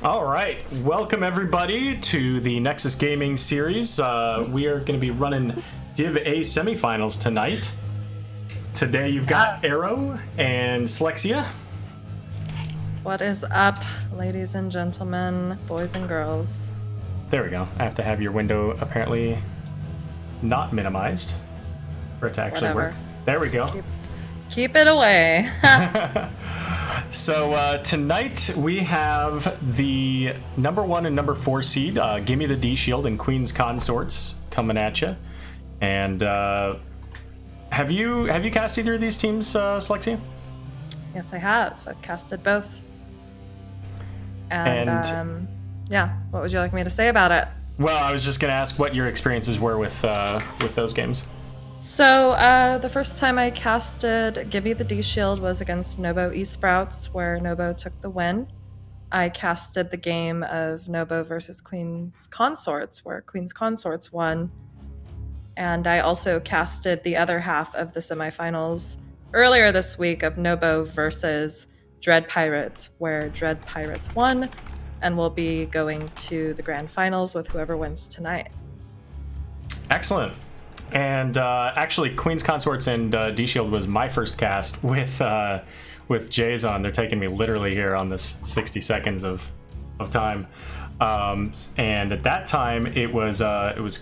All right, welcome everybody to the Nexus Gaming series. We are going to be running Div A semifinals tonight. Today you've got Arrow and Slexia. What is up, ladies and gentlemen, boys and girls? There we go. I have to have your window apparently not minimized for it to actually work. There we go. Keep it away. So tonight we have the number 1 and number 4 seed, Gimme the D Shield and Queen's Consorts coming at you. And have you cast either of these teams, Slexia? Yes, I have. I've casted both. And yeah, what would you like me to say about it? Well, I was just going to ask what your experiences were with those games. So the first time I casted Gimme the D Shield was against Nobo eSprouts, where Nobo took the win. I casted the game of Nobo versus Queen's Consorts, where Queen's Consorts won. And I also casted the other half of the semifinals earlier this week of Nobo versus Dread Pirates, where Dread Pirates won, and we'll be going to the grand finals with whoever wins tonight. Excellent. And actually, Queen's Consorts and D Shield was my first cast with Jays on. They're taking me literally here on this 60 seconds of time. And at that time, it was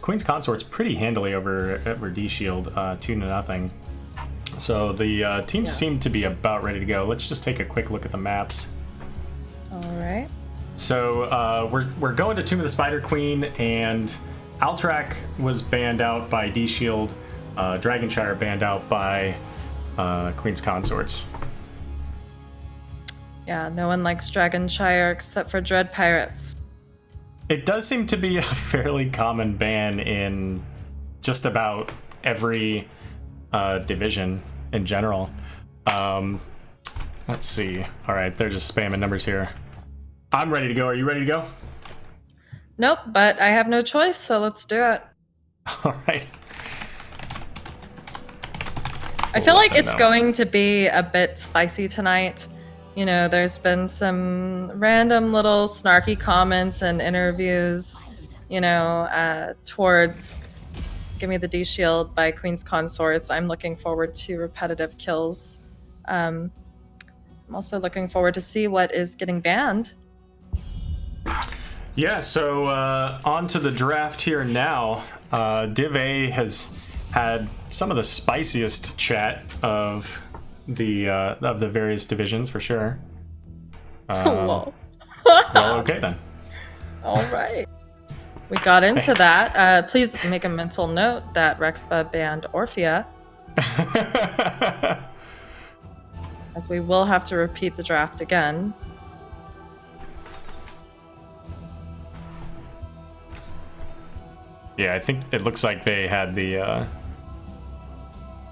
Queen's Consorts pretty handily over D Shield, 2-0. So the teams seem to be about ready to go. Let's just take a quick look at the maps. All right. So we're going to Tomb of the Spider Queen, and Alterac was banned out by D Shield. Dragonshire banned out by Queen's Consorts. Yeah, no one likes Dragonshire except for Dread Pirates. It does seem to be a fairly common ban in just about every division in general. Let's see. All right, they're just spamming numbers here. I'm ready to go. Are you ready to go? Nope, but I have no choice, so let's do it. All right. I feel like it's going to be a bit spicy tonight. You know, there's been some random little snarky comments and interviews, you know, towards Gimme the D Shield by Queen's Consorts. I'm looking forward to repetitive kills. I'm also looking forward to see what is getting banned. Yeah, so on to the draft here now. Div A has had some of the spiciest chat of the various divisions for sure. Well, okay then. All right. We got into that. Please make a mental note that Rexpa banned Orphea, as we will have to repeat the draft again. Yeah, I think it looks like they had the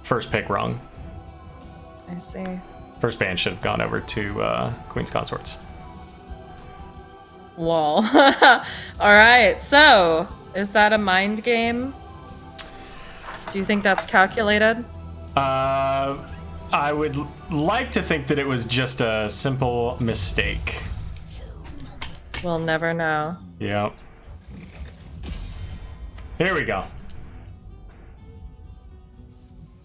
first pick wrong. I see. First ban should have gone over to Queen's Consorts. Lol. All right, so is that a mind game? Do you think that's calculated? I would like to think that it was just a simple mistake. We'll never know. Yep. Here we go.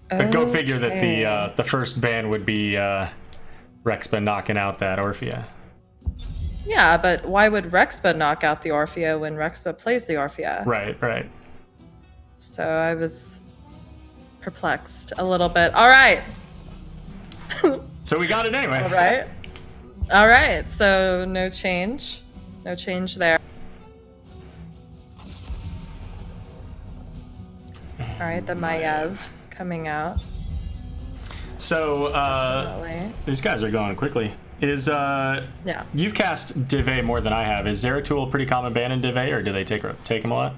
But go figure that the first ban would be Rexpa knocking out that Orphea. Yeah, but why would Rexpa knock out the Orphea when Rexpa plays the Orphea? Right. So I was perplexed a little bit. All right. So we got it anyway. All right. So no change. No change there. All right, the Maiev coming out. So these guys are going quickly. You've cast Div A more than I have. Is Zeratul a pretty common ban in Div A, or do they take him a lot?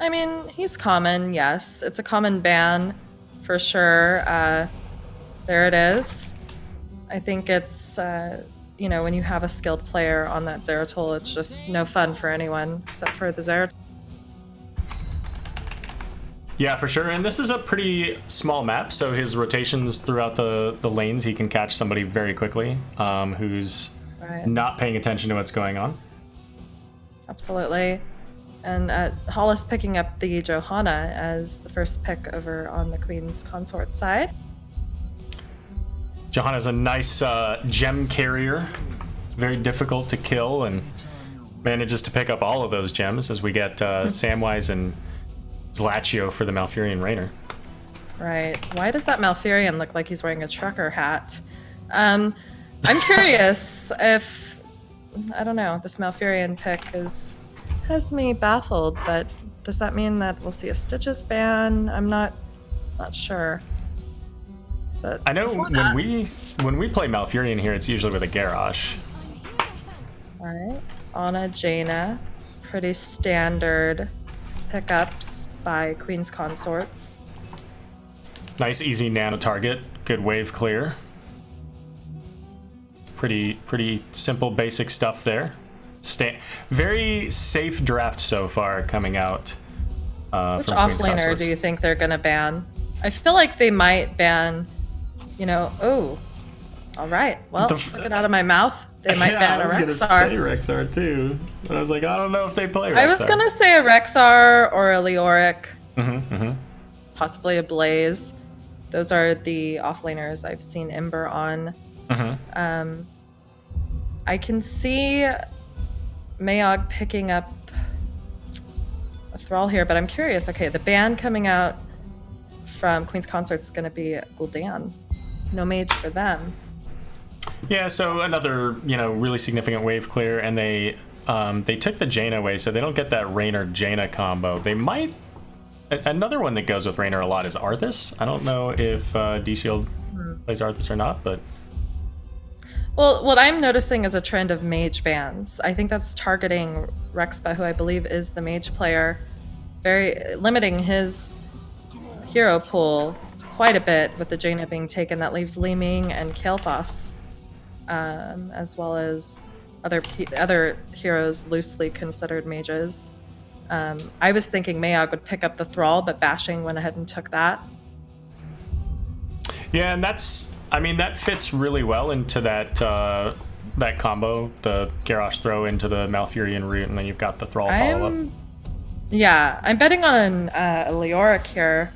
I mean, he's common, yes. It's a common ban for sure. There it is. I think it's when you have a skilled player on that Zeratul, it's just no fun for anyone except for the Zeratul. Yeah, for sure. And this is a pretty small map, so his rotations throughout the lanes, he can catch somebody very quickly who's Right. not paying attention to what's going on. Absolutely. And Hollis picking up the Johanna as the first pick over on the Queen's Consort side. Johanna's a nice gem carrier. Very difficult to kill, and manages to pick up all of those gems as we get Samwise and Zlachio for the Malfurion Rainer. Right. Why does that Malfurion look like he's wearing a trucker hat? I'm curious if, I don't know, this Malfurion pick has me baffled, but does that mean that we'll see a Stitches ban? I'm not sure. But I know when we play Malfurion here, it's usually with a Garrosh. All right. Anna, Jaina, pretty standard pickups by Queen's Consorts. Nice, easy nano target. Good wave clear. Pretty simple, basic stuff there. Very safe draft so far coming out. Which from offlaner do you think they're going to ban? I feel like they might ban, oh, all right. Well, took it out of my mouth. They might ban a Rexar. I was going to say Rexar too. But I was like, I don't know if they play Rexar. I was going to say a Rexar or a Leoric. Possibly a Blaze. Those are the offlaners I've seen Ember on. I can see Mayog picking up a Thrall here, but I'm curious. Okay, the ban coming out from Queen's Consort is going to be Gul'dan. No mage for them. Yeah, so another, really significant wave clear, and they took the Jaina away, so they don't get that Raynor-Jaina combo. They might... Another one that goes with Raynor a lot is Arthas. I don't know if D-Shield plays Arthas or not, but... Well, what I'm noticing is a trend of mage bans. I think that's targeting Rexpa, who I believe is the mage player, very limiting his hero pool quite a bit with the Jaina being taken. That leaves Li Ming and Kael'thas, as well as other heroes loosely considered mages. I was thinking Mayog would pick up the Thrall, but Bashing went ahead and took that. Yeah, and that fits really well into that combo, the Garrosh throw into the Malfurion root, and then you've got the Thrall follow-up. Yeah, I'm betting on a Leoric here,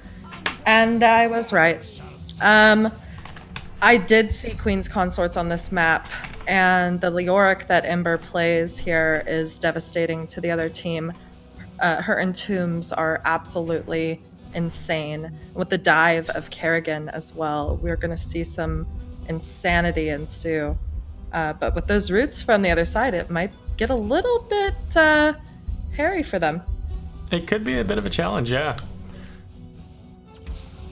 and I was right. I did see Queen's Consorts on this map, and the Leoric that Ember plays here is devastating to the other team. Her entombs are absolutely insane. With the dive of Kerrigan as well, we're going to see some insanity ensue. But with those roots from the other side, it might get a little bit hairy for them. It could be a bit of a challenge, yeah.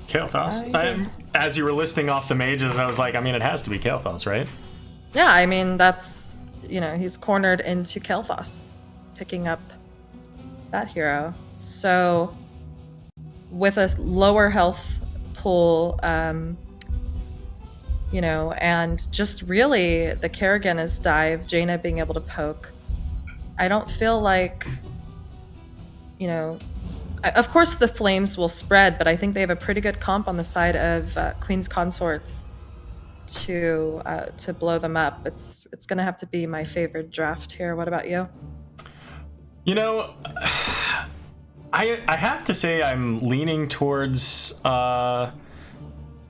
Kael'thas. As you were listing off the mages, I was like, it has to be Kael'thas, right? Yeah, that's, he's cornered into Kael'thas, picking up that hero. So with a lower health pool, and just really the Kerrigan is dive, Jaina being able to poke. I don't feel like, of course the flames will spread, but I think they have a pretty good comp on the side of Queen's Consorts to blow them up. It's going to have to be my favorite draft here. What about you? I have to say I'm leaning towards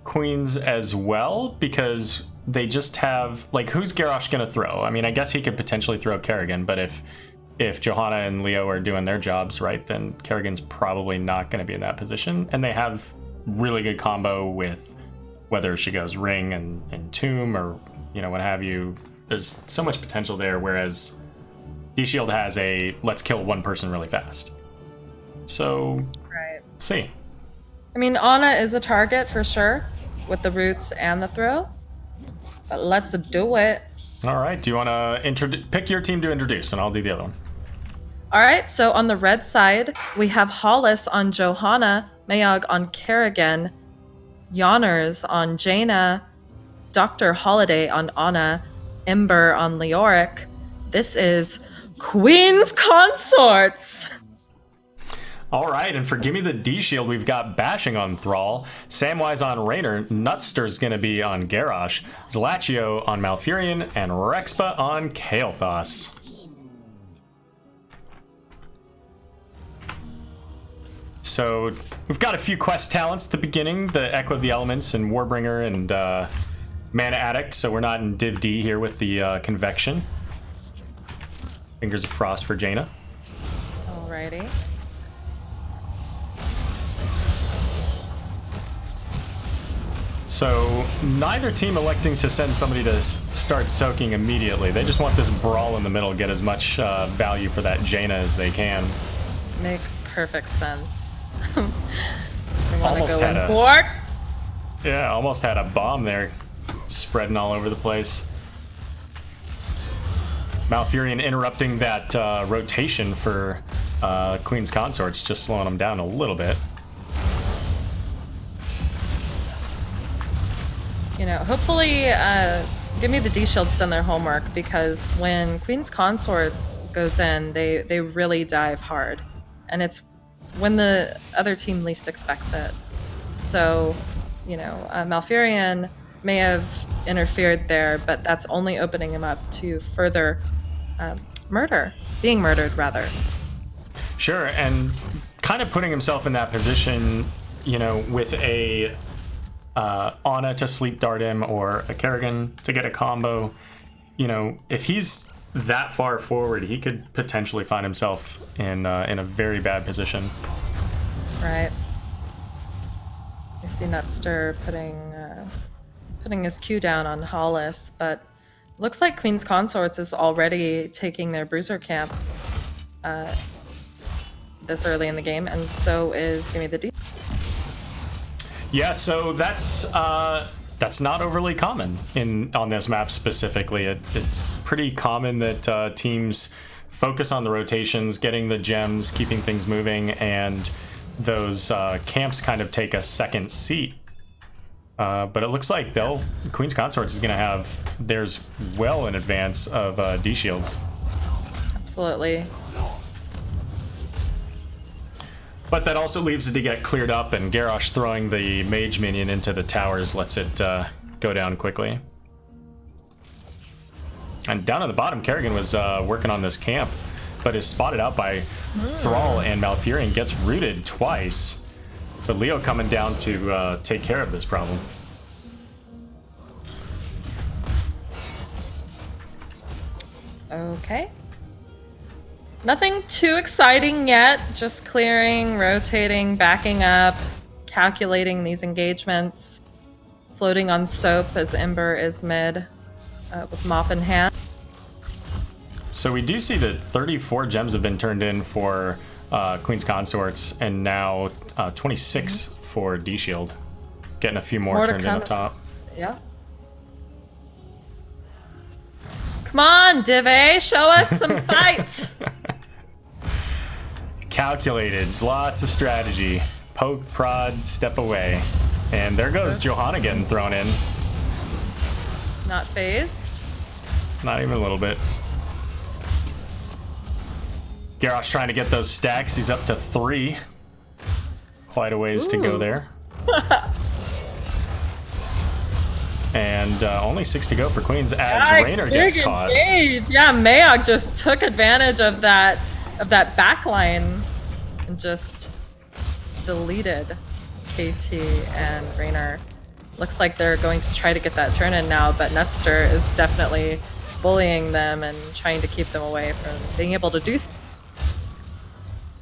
Queens as well, because they just have, who's Garrosh gonna throw? I guess he could potentially throw Kerrigan, but if Johanna and Leo are doing their jobs right, then Kerrigan's probably not going to be in that position. And they have really good combo with whether she goes Ring and Tomb or what have you. There's so much potential there, whereas D-Shield has a let's kill one person really fast. So, right. See. Anna is a target for sure with the roots and the throw. But let's do it. All right. Do you want to pick your team to introduce, and I'll do the other one. All right. So on the red side, we have Hollis on Johanna, Mayog on Kerrigan, Yonners on Jaina, Dr. Holiday on Anna, Ember on Leoric. This is Queen's Consorts. All right, and for Gimme the D Shield, we've got Bashing on Thrall, Samwise on Raynor, Nutster's going to be on Garrosh, Zlachio on Malfurion, and Rexpa on Kael'thas. So we've got a few quest talents at the beginning, the Echo of the Elements and Warbringer and Mana Addict, so we're not in Div D here with the Convection. Fingers of Frost for Jaina. Alrighty. So neither team electing to send somebody to start soaking immediately. They just want this brawl in the middle, get as much value for that Jaina as they can. Makes perfect sense. We want Almost to go had in a- port. Yeah, almost had a bomb there spreading all over the place. Malfurion interrupting that rotation for Queen's Consorts, just slowing them down a little bit. You know, hopefully, Gimme the D Shield's done their homework, because when Queen's Consorts goes in, they really dive hard, and it's when the other team least expects it. So, you know, Malfurion may have interfered there, but that's only opening him up to further being murdered rather. Sure, and kind of putting himself in that position, you know, with a Ana to sleep dart him or a Kerrigan to get a combo. You know, if he's that far forward, he could potentially find himself in a very bad position. Right. I see Nutster putting his Q down on Hollis, but looks like Queen's Consorts is already taking their Bruiser camp this early in the game, and so is Gimme the D. Yeah, so that's not overly common on this map specifically. It's pretty common that teams focus on the rotations, getting the gems, keeping things moving, and those camps kind of take a second seat. But it looks like Queen's Consorts is going to have theirs well in advance of D Shields. Absolutely. But that also leaves it to get cleared up, and Garrosh throwing the mage minion into the towers lets it go down quickly. And down at the bottom, Kerrigan was working on this camp, but is spotted out by Thrall and Malfurion, gets rooted twice. But Leo coming down to take care of this problem. Okay. Nothing too exciting yet, just clearing, rotating, backing up, calculating these engagements, floating on soap as Ember is mid with mop in hand. So we do see that 34 gems have been turned in for Queen's Consorts, and now 26 for D Shield. Getting a few more turned in up top. Yeah. Come on, Div A, show us some fight. Calculated, lots of strategy. Poke, prod, step away. And there goes Johanna getting thrown in. Not phased. Not even a little bit. Garrosh trying to get those stacks. He's up to 3. Quite a ways to go there. And only 6 to go for Queens as Raynor gets caught. Engage. Yeah, Mayog just took advantage of that backline and just deleted KT and Raynor. Looks like they're going to try to get that turn in now, but Nutster is definitely bullying them and trying to keep them away from being able to do so.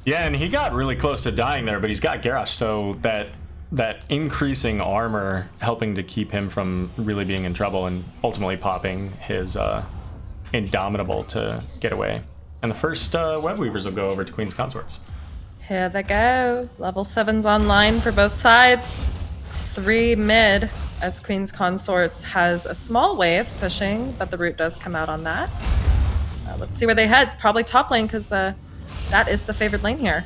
Yeah, and he got really close to dying there, but he's got Garrosh, so that increasing armor helping to keep him from really being in trouble and ultimately popping his Indomitable to get away. And the first Web Weavers will go over to Queen's Consorts. Here they go. Level 7's online for both sides. 3 mid as Queen's Consorts has a small wave pushing, but the root does come out on that. Let's see where they head. Probably top lane, because that is the favored lane here.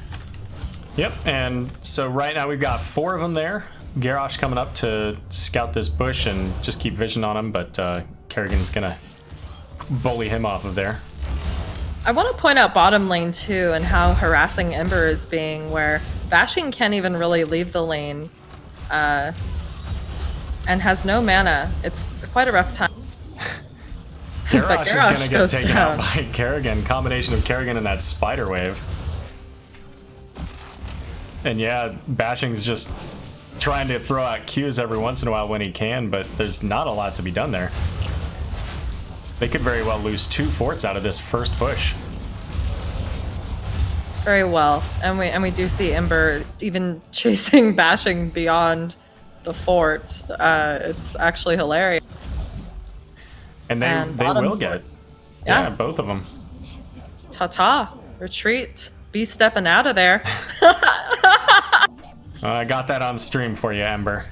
Yep, and so right now we've got 4 of them there. Garrosh coming up to scout this bush and just keep vision on him, but Kerrigan's gonna bully him off of there. I want to point out bottom lane too, and how harassing Ember is being, where Bashing can't even really leave the lane, and has no mana. It's quite a rough time. Garrosh is going to get goes taken down. out by Kerrigan. Combination of Kerrigan and that spider wave. And yeah, Bashing's just trying to throw out Qs every once in a while when he can, but there's not a lot to be done there. They could very well lose 2 forts out of this first push. Very well, and we do see Ember even chasing Bashing beyond the fort. It's actually hilarious. And they bottom will fort. get. Yeah. Both of them. Ta-ta, retreat, be stepping out of there. I got that on stream for you, Ember.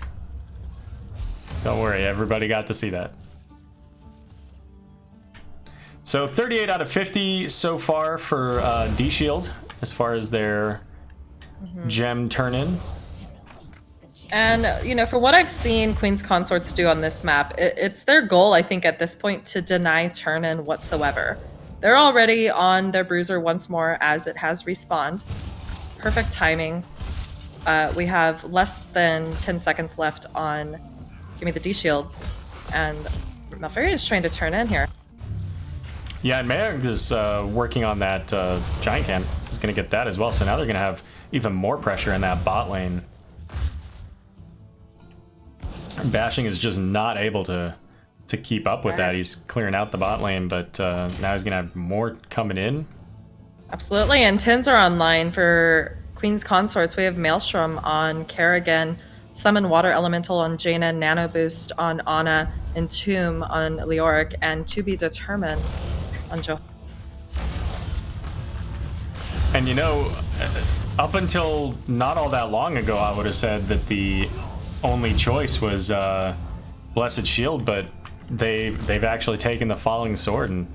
Don't worry, everybody got to see that. So 38 out of 50 so far for D-Shield as far as their gem turn-in. And, you know, for what I've seen Queen's Consorts do on this map, it's their goal, I think, at this point to deny turn-in whatsoever. They're already on their bruiser once more as it has respawned. Perfect timing. We have less than 10 seconds left on Gimme the D-Shields, and Malfurion is trying to turn in here. Yeah, and Mayog is working on that giant camp. He's going to get that as well, so now they're going to have even more pressure in that bot lane. Bashing is just not able to keep up with that. He's clearing out the bot lane, but now he's gonna have more coming in. Absolutely, and tins are online for Queen's Consorts. We have Maelstrom on Kerrigan, Summon Water Elemental on Jaina, Nano Boost on Ana, Entomb on Leoric, and To Be Determined on Joe. And you know, up until not all that long ago, I would have said that the only choice was Blessed Shield, but they've actually taken the Falling Sword, and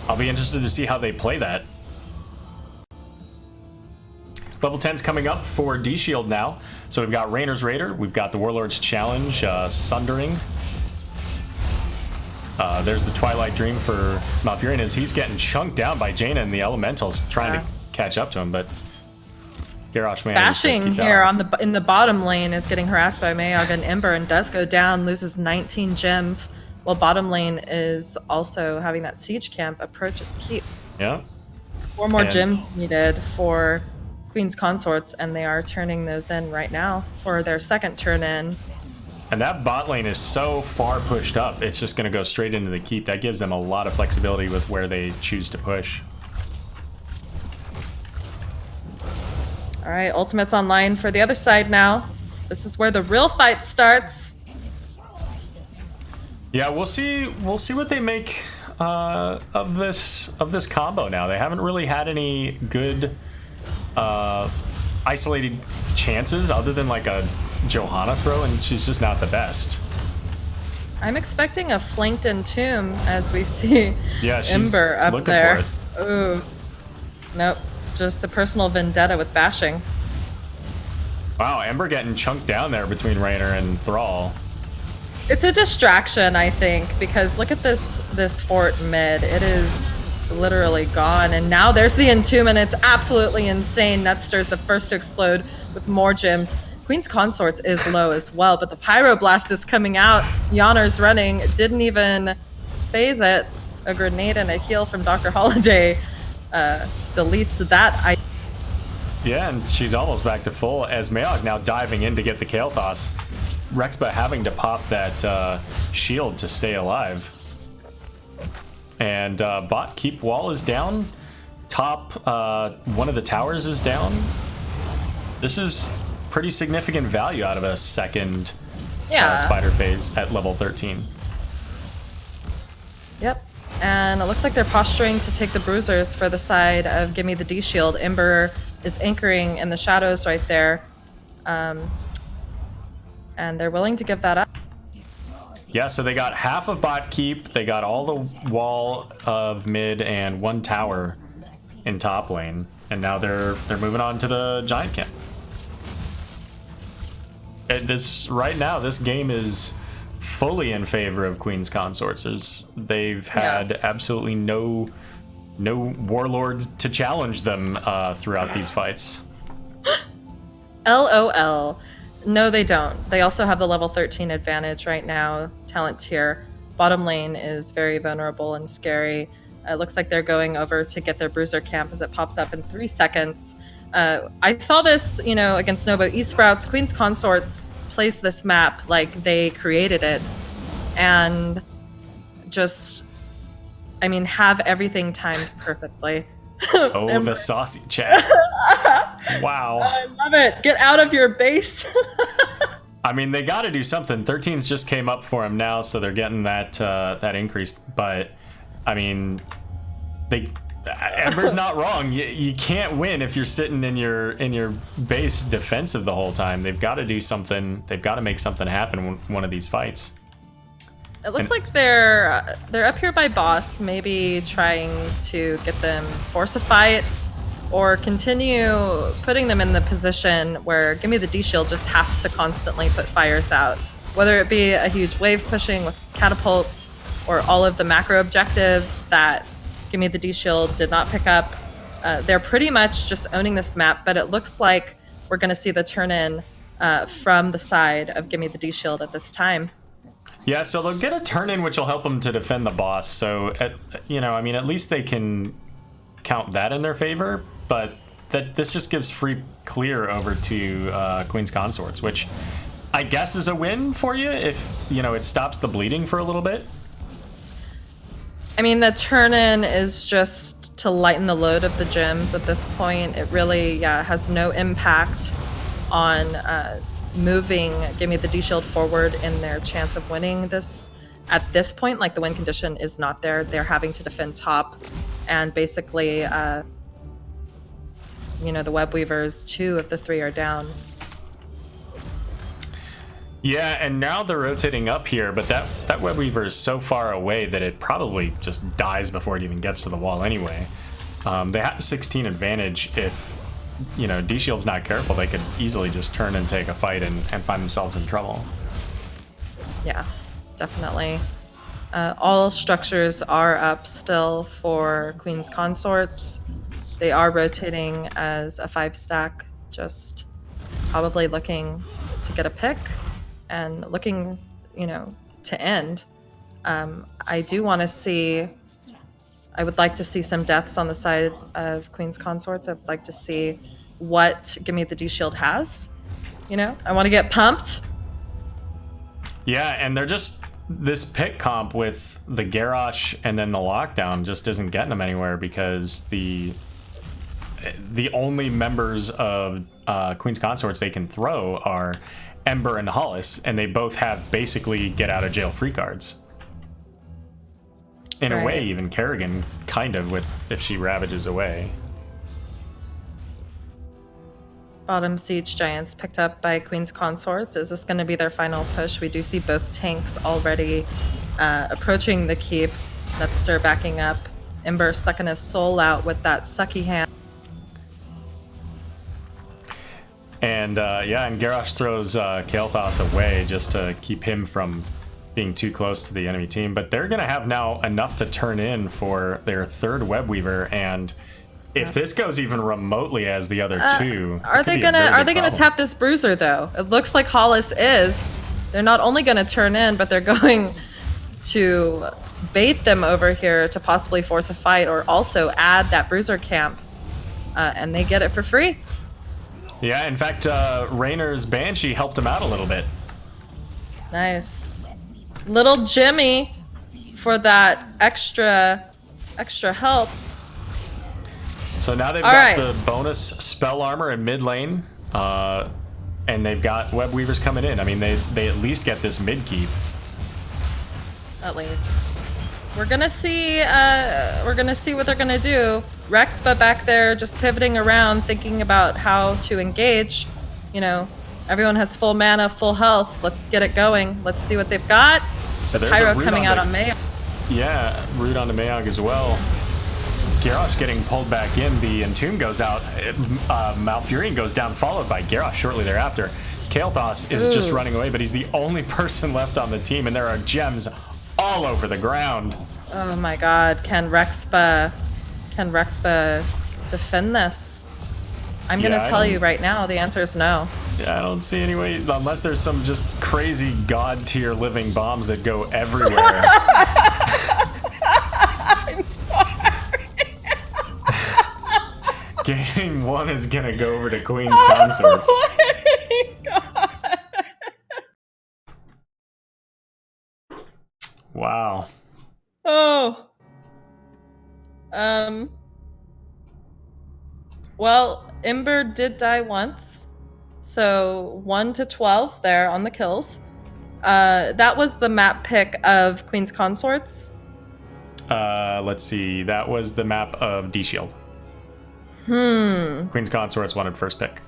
I'll be interested to see how they play that. Level 10's coming up for D-Shield now. So we've got Rainer's Raider, we've got the Warlord's Challenge, Sundering. There's the Twilight Dream for Malfurion as he's getting chunked down by Jaina and the Elementals trying to catch up to him, but Garrosh manages to Bashing keep that here off. in the bottom lane is getting harassed by Mayog and Ember and does go down, loses 19 gems, while bottom lane is also having that siege camp approach its keep. Yeah. 4 more gems needed for Queen's Consorts, and they are turning those in right now for their second turn in. And that bot lane is so far pushed up, it's just going to go straight into the keep. That gives them a lot of flexibility with where they choose to push. All right, ultimate's online for the other side now. This is where the real fight starts. Yeah, we'll see what they make of this combo now. They haven't really had any good isolated chances other than like a Johanna throw, and she's just not the best. I'm expecting a flanked Entomb as we see Ember up looking there. for it. Ooh, nope. Just a personal vendetta with Bashing. Wow, Ember getting chunked down there between Rainer and Thrall. It's a distraction, I think, because look at this fort mid. It is literally gone, and now there's the Entomb, and it's absolutely insane. Nutster's the first to explode with more gems. Queen's Consorts is low as well, but the Pyroblast is coming out. Yonner's running, didn't even phase it. A grenade and a heal from Dr. Holiday deletes that. Yeah, and she's almost back to full as Mayog now diving in to get the Kael'thas. Rexba having to pop that shield to stay alive. And bot keep wall is down. Top one of the towers is down. This is pretty significant value out of a second spider phase at level 13. Yep. And it looks like they're posturing to take the bruisers for the side of Gimme the D-Shield. Ember is anchoring in the shadows right there. And they're willing to give that up. Yeah, so they got half of bot keep, they got all the wall of mid and 1 tower in top lane, and now they're moving on to the giant camp. Right now, this game is fully in favor of Queen's Consorts. They've had absolutely no warlords to challenge them throughout these fights. LOL. No, they don't. They also have the level 13 advantage right now, talent tier. Bottom lane is very vulnerable and scary. It looks like they're going over to get their bruiser camp as it pops up in 3 seconds. I saw this, against Nobo Esprouts. Queen's Consorts plays this map like they created it and just, have everything timed perfectly. Oh, the saucy chat. Wow. I love it. Get out of your base. They got to do something. 13's just came up for him now, so they're getting that increase. But Ember's not wrong. You can't win if you're sitting in your base defensive the whole time. They've got to do something. They've got to make something happen in one of these fights. It looks like they're up here by boss, maybe trying to get them force a fight or continue putting them in the position where Gimme the D-Shield just has to constantly put fires out, whether it be a huge wave pushing with catapults or all of the macro objectives that Gimme the D-Shield did not pick up. They're pretty much just owning this map, but it looks like we're going to see the turn-in from the side of Gimme the D-Shield at this time. Yeah, so they'll get a turn-in, which will help them to defend the boss. So, at least they can count that in their favor, but this just gives free clear over to Queen's Consorts, which I guess is a win for you if, it stops the bleeding for a little bit. The turn-in is just to lighten the load of the gems at this point. It really, has no impact on moving Gimme the D-Shield forward in their chance of winning this. At this point, the win condition is not there. They're having to defend top, and basically, the Web Weavers, 2 of the 3 are down. Yeah, and now they're rotating up here, but that Web Weaver is so far away that it probably just dies before it even gets to the wall anyway. They have a 16 advantage. If, D-Shield's not careful, they could easily just turn and take a fight and find themselves in trouble. Yeah, definitely. All structures are up still for Queen's Consorts. They are rotating as a 5-stack, just probably looking to get a pick and looking, to end. I would like to see some deaths on the side of Queen's Consorts. I'd like to see what Gimme the D-Shield has. I want to get pumped. Yeah, and they're just, this pick comp with the Garrosh and then the lockdown just isn't getting them anywhere because the only members of Queen's Consorts they can throw are Ember and Hollis, and they both have basically get out of jail free cards. In a way, even Kerrigan, kind of, with if she ravages away. Bottom Siege Giants picked up by Queen's Consorts. Is this going to be their final push? We do see both tanks already approaching the keep. Netster backing up. Ember sucking his soul out with that sucky hand. And and Garrosh throws Kael'thas away just to keep him from being too close to the enemy team. But they're going to have now enough to turn in for their 3rd Web Weaver, and if this goes even remotely as the other 2, are they gonna tap this bruiser though? It looks like Hollis is. They're not only going to turn in, but they're going to bait them over here to possibly force a fight, or also add that bruiser camp, and they get it for free. Yeah, in fact, Raynor's Banshee helped him out a little bit. Nice. Little Jimmy for that extra help. So now they've got the bonus spell armor in mid lane, and they've got Web Weavers coming in. They at least get this mid keep. At least. We're gonna see what they're gonna do. Rexpa back there just pivoting around, thinking about how to engage. Everyone has full mana, full health. Let's get it going. Let's see what they've got. So the Pyro coming out on Mayog. Yeah, root onto Mayog as well. Garrosh getting pulled back in. The Entomb goes out. Malfurion goes down, followed by Garrosh shortly thereafter. Kael'thas is just Ooh. running away, but he's the only person left on the team, and there are gems all over the ground. Oh my god, can Rexpa defend this? I'm Yeah, gonna tell you right now, the answer is no. Yeah, I don't see any way, unless there's some just crazy god tier living bombs that go everywhere. I'm sorry. Game 1 is gonna go over to Queen's Consorts. Oh my god. Wow. Oh. Well, Ember did die once. So 1 to 12 there on the kills. That was the map pick of Queen's Consorts. Let's see. That was the map of D-Shield. Queen's Consorts wanted first pick.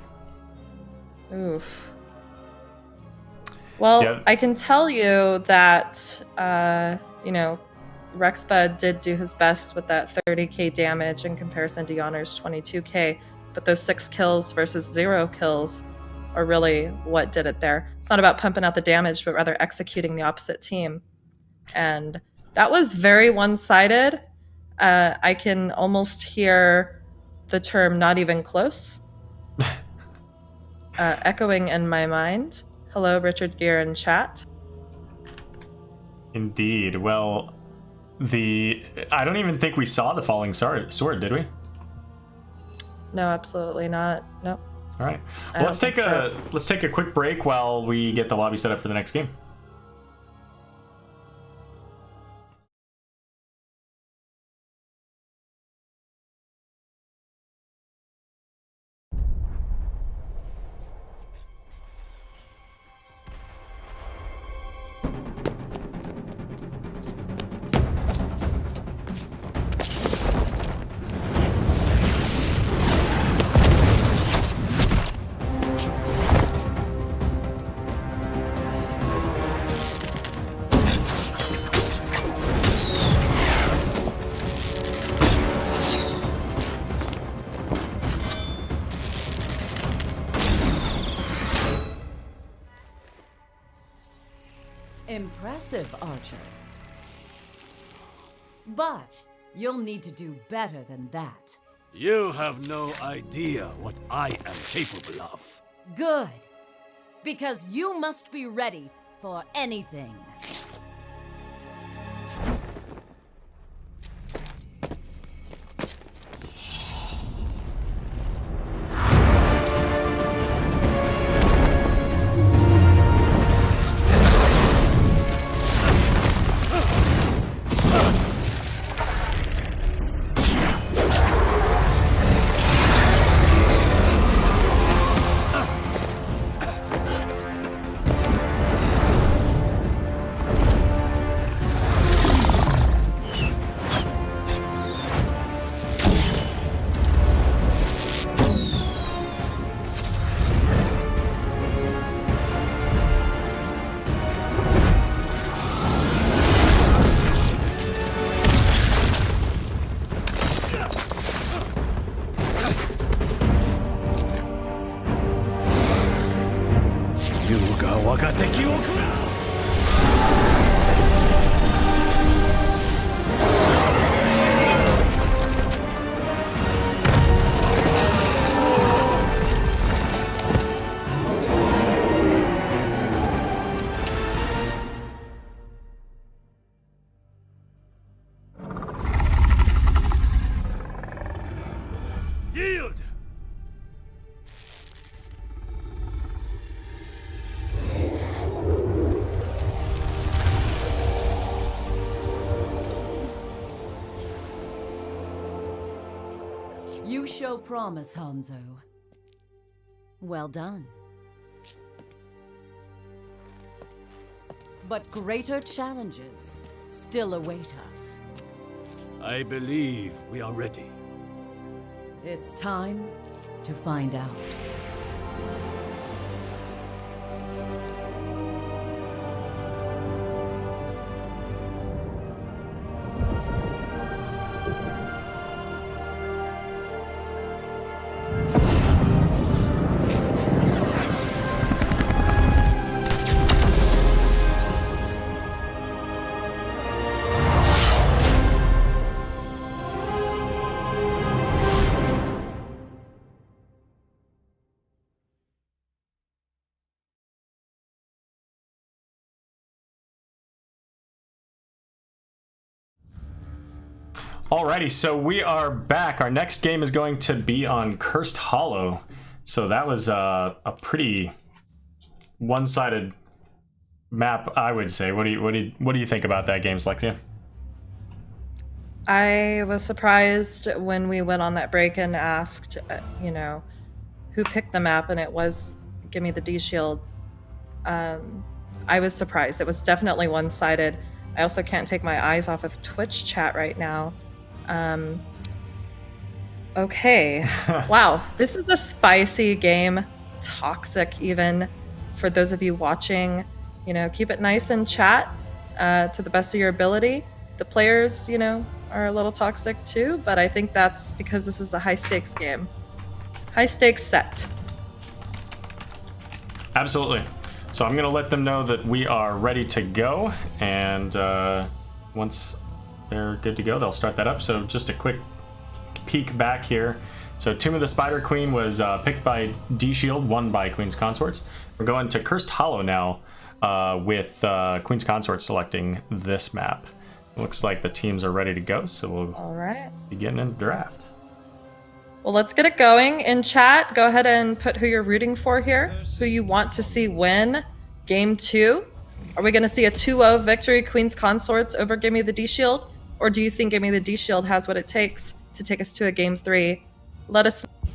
Oof. Well, Yep. I can tell you that, Rexpa did do his best with that 30k damage in comparison to Yonner's 22k, but those 6 kills versus 0 kills are really what did it there. It's not about pumping out the damage, but rather executing the opposite team. And that was very one-sided. I can almost hear the term "not even close" echoing in my mind. Hello, Richard Gere in chat. Indeed. Well, I don't even think we saw the falling sword, did we? No, absolutely not. Nope. All right. Well, let's take a quick break while we get the lobby set up for the next game. Impressive, Archer. But you'll need to do better than that. You have no idea what I am capable of. Good. Because you must be ready for anything. Yield! You show promise, Hanzo. Well done. But greater challenges still await us. I believe we are ready. It's time to find out. Alrighty, so we are back. Our next game is going to be on Cursed Hollow. So that was a pretty one-sided map, I would say. What do you think about that game, Slexia? I was surprised when we went on that break and asked, who picked the map, and it was Gimme the D Shield. I was surprised. It was definitely one-sided. I also can't take my eyes off of Twitch chat right now. Okay. Wow. This is a spicy game. Toxic, even. For those of you watching, keep it nice in chat to the best of your ability. The players, are a little toxic too, but I think that's because this is a high-stakes game. High-stakes set. Absolutely. So I'm going to let them know that we are ready to go, and once they're good to go, they'll start that up. So just a quick peek back here. So Tomb of the Spider Queen was picked by D Shield, won by Queen's Consorts. We're going to Cursed Hollow now with Queen's Consorts selecting this map. Looks like the teams are ready to go, so we'll All right. be getting into draft. Well, let's get it going. In chat, go ahead and put who you're rooting for here, who you want to see win Game 2. Are we going to see a 2-0 victory, Queen's Consorts over Gimme the D Shield? Or do you think Gimme the D Shield has what it takes to take us to a Game 3? Let us know.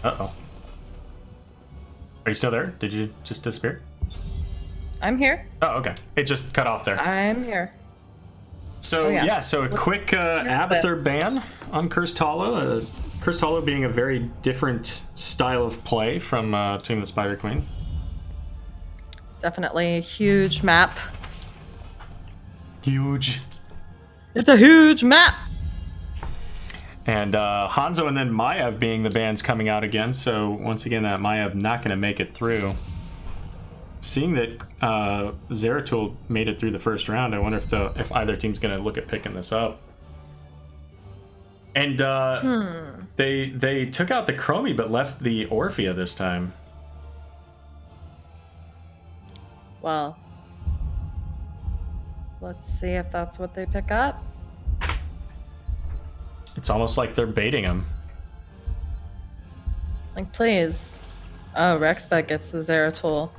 Uh-oh. Are you still there? Did you just disappear? I'm here. Oh, okay. It just cut off there. I'm here. So, so a quick Abathur ban on Cursed Hollow. Cursed Hollow being a very different style of play from Tomb of the Spider Queen. Definitely a huge map. Huge. It's a huge map. And Hanzo and then Maiev being the bans coming out again. So once again, that Maiev not going to make it through. Seeing that Zeratul made it through the first round, I wonder if either team's going to look at picking this up. And they took out the Chromie but left the Orphea this time. Well, let's see if that's what they pick up. It's almost like they're baiting him. Like, please. Oh, Rexbet gets the Zeratul.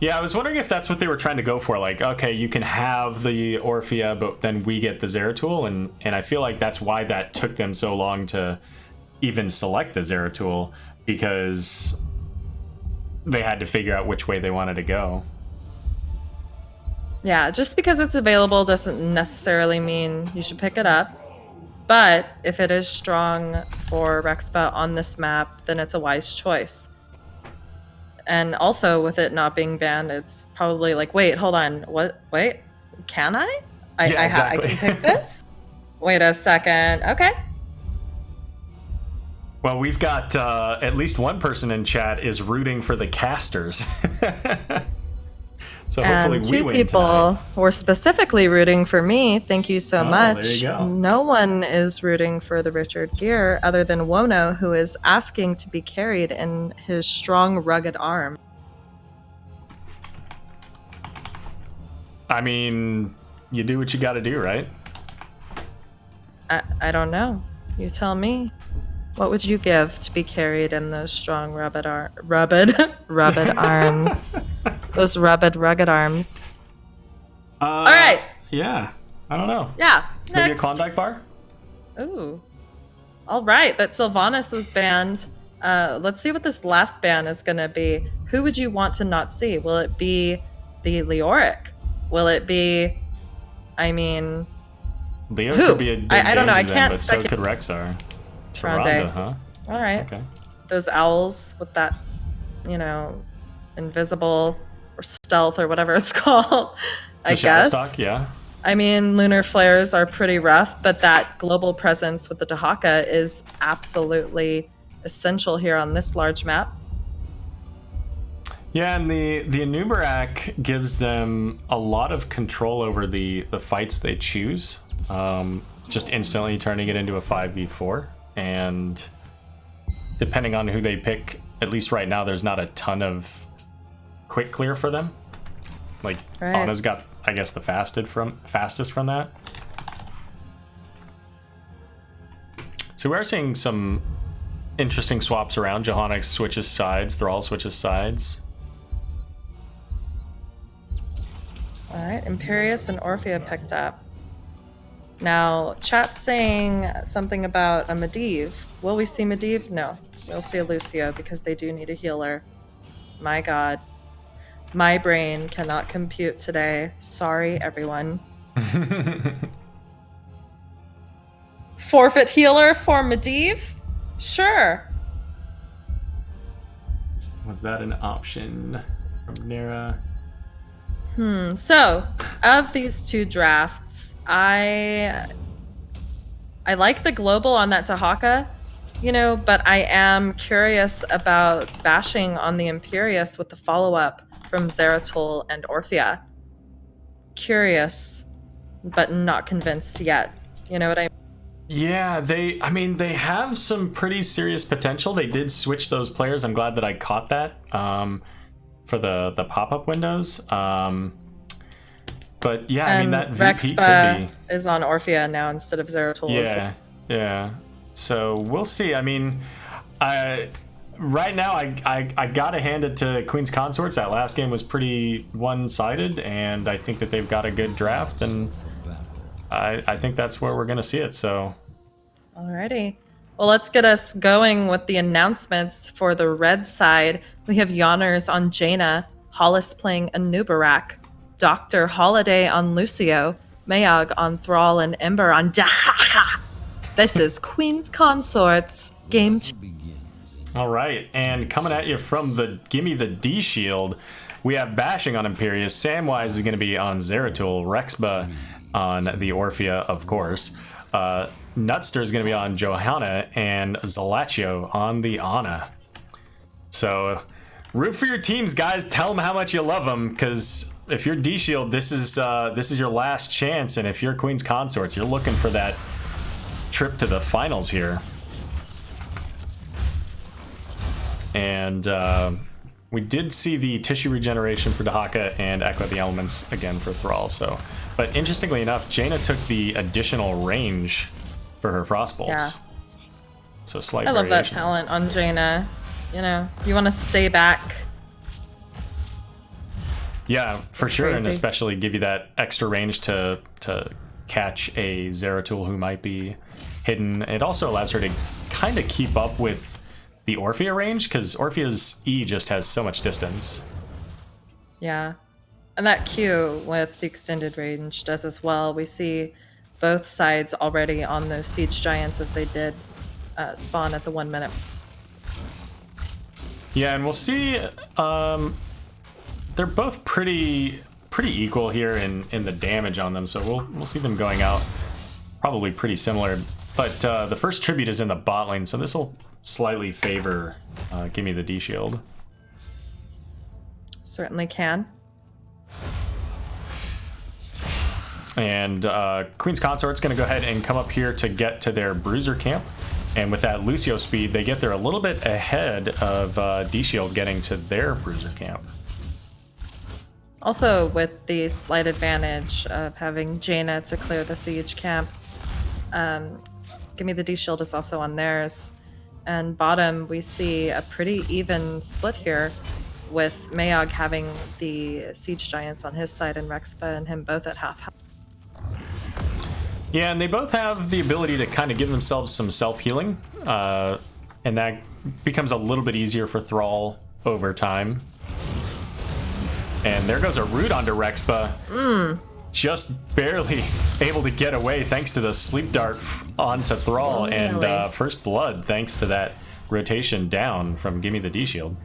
Yeah, I was wondering if that's what they were trying to go for. Like, okay, you can have the Orphea, but then we get the Zeratul, and I feel like that's why that took them so long to even select the Zeratul, because they had to figure out which way they wanted to go. Yeah, just because it's available doesn't necessarily mean you should pick it up. But if it is strong for Rexbet on this map, then it's a wise choice. And also, with it not being banned, it's probably like, wait, hold on, what? Wait, can I? Exactly. I can pick this? Wait a second. Okay. Well, we've got at least one person in chat is rooting for the casters. So hopefully And we two win people tonight. were specifically rooting for me. Thank you so much. There you go. No one is rooting for the Richard Gere other than Wono, who is asking to be carried in his strong, rugged arm. I mean, you do what you got to do, right? I don't know. You tell me. What would you give to be carried in those strong, rugged arms? Those rugged arms. All right. Yeah. I don't know. Yeah. Maybe a Next. Klondike bar? Ooh. All right, but Sylvanas was banned. Let's see what this last ban is going to be. Who would you want to not see? Will it be the Leoric? Will it be, Leo who? could be a big I don't know. I danger can't then, but so could Rexar. Tyrande. Tyrande, huh? All right. Okay. Those owls with that, invisible or stealth or whatever it's called, I guess. Shadowstalk, yeah. I mean, lunar flares are pretty rough, but that global presence with the Dahaka is absolutely essential here on this large map. Yeah, and the Enumerak gives them a lot of control over the fights they choose. Just instantly turning it into a 5v4. And depending on who they pick, at least right now, there's not a ton of quick clear for them. Like, Right. Ana's got, I guess, the fastest from that. So we are seeing some interesting swaps around. Johanna switches sides, Thrall switches sides. All right, Imperius and Orphea picked up. Now, chat's saying something about a Medivh. Will we see Medivh? No. We'll see a Lucio because they do need a healer. My god. My brain cannot compute today. Sorry, everyone. Forfeit healer for Medivh? Sure. Was that an option from Nera? So, of these two drafts, I like the global on that Tahaka, but I am curious about bashing on the Imperius with the follow-up from Zeratul and Orphea. Curious, but not convinced yet. You know what I mean? Yeah, they have some pretty serious potential. They did switch those players. I'm glad that I caught that for the pop-up windows. But yeah, And that VP Rexpa could be. is on Orphea now instead of Zeratul. Yeah. So we'll see. Right now, I gotta hand it to Queen's Consorts. That last game was pretty one-sided, and I think that they've got a good draft, and I think that's where we're gonna see it. So, Alrighty. Well, let's get us going with the announcements for the red side. We have Yonners on Jaina, Hollis playing Anubarak, Dr. Holiday on Lucio, Mayog on Thrall, and Ember on Dahaha. This is Queen's Consorts, Game 2. all right, and coming at you from the Gimme the D Shield, we have Bashing on Imperius, Samwise is going to be on Zeratul, Rexpa on the Orphea, of course. Nutster is going to be on Johanna, and Zalaccio on the Ana. So, root for your teams, guys. Tell them how much you love them, because if you're D Shield, this is your last chance, and if you're Queen's Consorts, you're looking for that trip to the finals here. And we did see the tissue regeneration for Dahaka and Echo the Elements again for Thrall. So, but interestingly enough, Jaina took the additional range for her Frostbolts. Yeah. So slight I love that variation. talent on Jaina. You want to stay back. Yeah, for sure, and crazy. especially give you that extra range to catch a Zeratul who might be hidden. It also allows her to kind of keep up with the Orphea range, because Orphea's E just has so much distance. Yeah. And that Q with the extended range does as well. We see both sides already on those siege giants as they did spawn at the 1 minute. Yeah, and we'll see. They're both pretty equal here in the damage on them, so we'll see them going out probably pretty similar. But the first tribute is in the bot lane, so this will slightly favor Gimme the D Shield. Certainly can. And Queen's Consort's going to go ahead and come up here to get to their Bruiser camp. And with that Lucio speed, they get there a little bit ahead of D Shield getting to their Bruiser camp. Also with the slight advantage of having Jaina to clear the siege camp. Gimme the D Shield is also on theirs. And bottom, we see a pretty even split here, with Mayog having the siege giants on his side and Rexpa and him both at half health. Yeah, and they both have the ability to kind of give themselves some self-healing, and that becomes a little bit easier for Thrall over time. And there goes a root onto Rexpa. Just barely able to get away thanks to the sleep dart onto Thrall, and first blood thanks to that rotation down from Gimme the D Shield.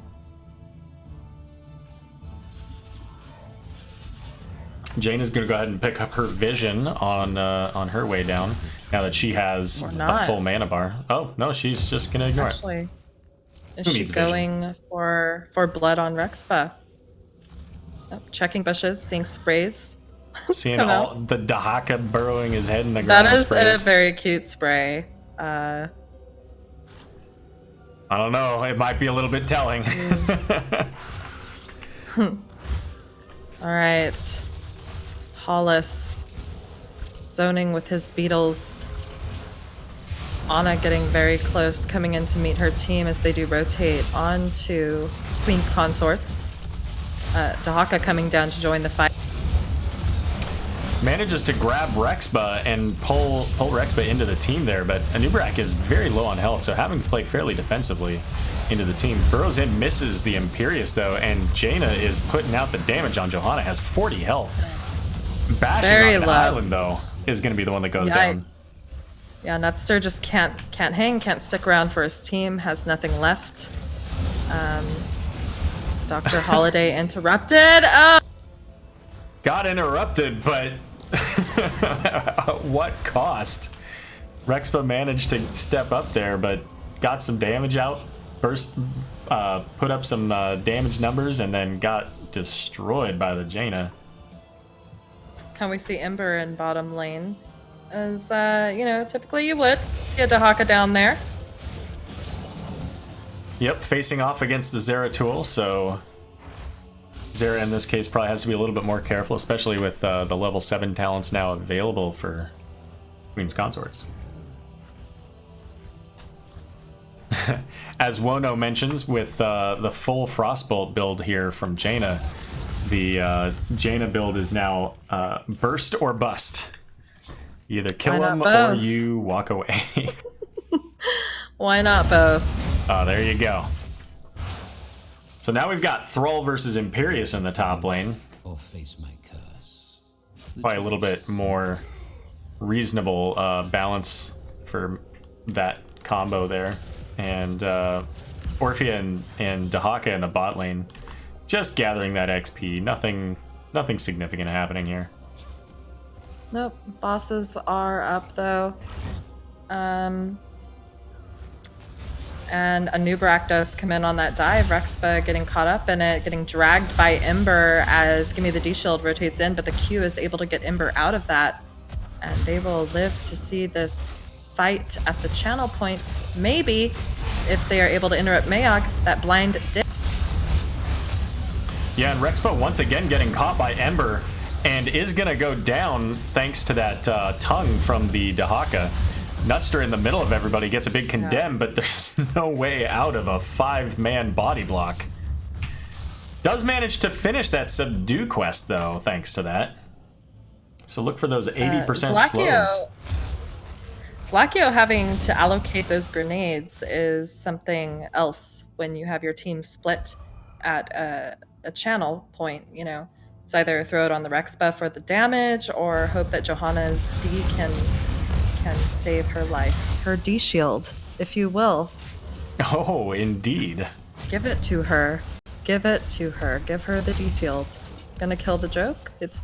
Jaina's gonna go ahead and pick up her vision on her way down now that she has a full mana bar. Oh no, she's just gonna ignore it. Actually, is Who she needs going for blood on Rexpa? Oh, checking bushes, seeing sprays. Seeing Come all out. the Dahaka burrowing his head in the ground. That is sprays. a very cute spray. I don't know. It might be a little bit telling. All right. Hollis zoning with his beetles. Anna getting very close, coming in to meet her team as they do rotate onto Queen's Consorts. Dahaka coming down to join the fight. Manages to grab Rexba and pull Rexba into the team there, but Anubrak is very low on health, so having to play fairly defensively into the team. Burrows in, misses the Imperious though, and Jaina is putting out the damage on Johanna, has 40 health. Bashing Very on an low. island though is going to be the one that goes down. Yeah, Nutster just can't hang, can't stick around for his team, has nothing left. Dr. Holiday interrupted. Got interrupted, but at what cost? Rexba managed to step up there, but got some damage out, put up some damage numbers, and then got destroyed by the Jaina. Can we see Ember in bottom lane? As, typically you would. See a Dahaka down there. Yep, facing off against the Zeratul, so Zera in this case probably has to be a little bit more careful, especially with the level 7 talents now available for Queen's Consorts. As Wono mentions, with the full Frostbolt build here from Jaina, the Jaina build is now burst or bust. You either kill him or you walk away. Why not both? Oh, there you go. So now we've got Thrall versus Imperious in the top lane. Or face my curse. Probably a little bit more reasonable balance for that combo there. And Orphea and Dahaka in the bot lane, just gathering that XP. Nothing significant happening here. Nope. Bosses are up though. And Anubrak does come in on that dive. Rexba getting caught up in it, getting dragged by Ember as Gimme the D-Shield rotates in, but the Q is able to get Ember out of that. And they will live to see this fight at the channel point. Maybe, if they are able to interrupt Mayog, that blind dip. Yeah, and Rexba once again getting caught by Ember and is going to go down thanks to that tongue from the Dahaka. Nutster in the middle of everybody gets a big condemn, but there's no way out of a 5-man body block. Does manage to finish that subdue quest, though, thanks to that. So look for those 80% slows. Slakio having to allocate those grenades is something else when you have your team split at a channel point, you know. It's either throw it on the Rexba for the damage or hope that Johanna's D can save her life. Her D-Shield, if you will. Oh, indeed. Give it to her. Give it to her. Give her the D-Shield. Gonna kill the joke? It's...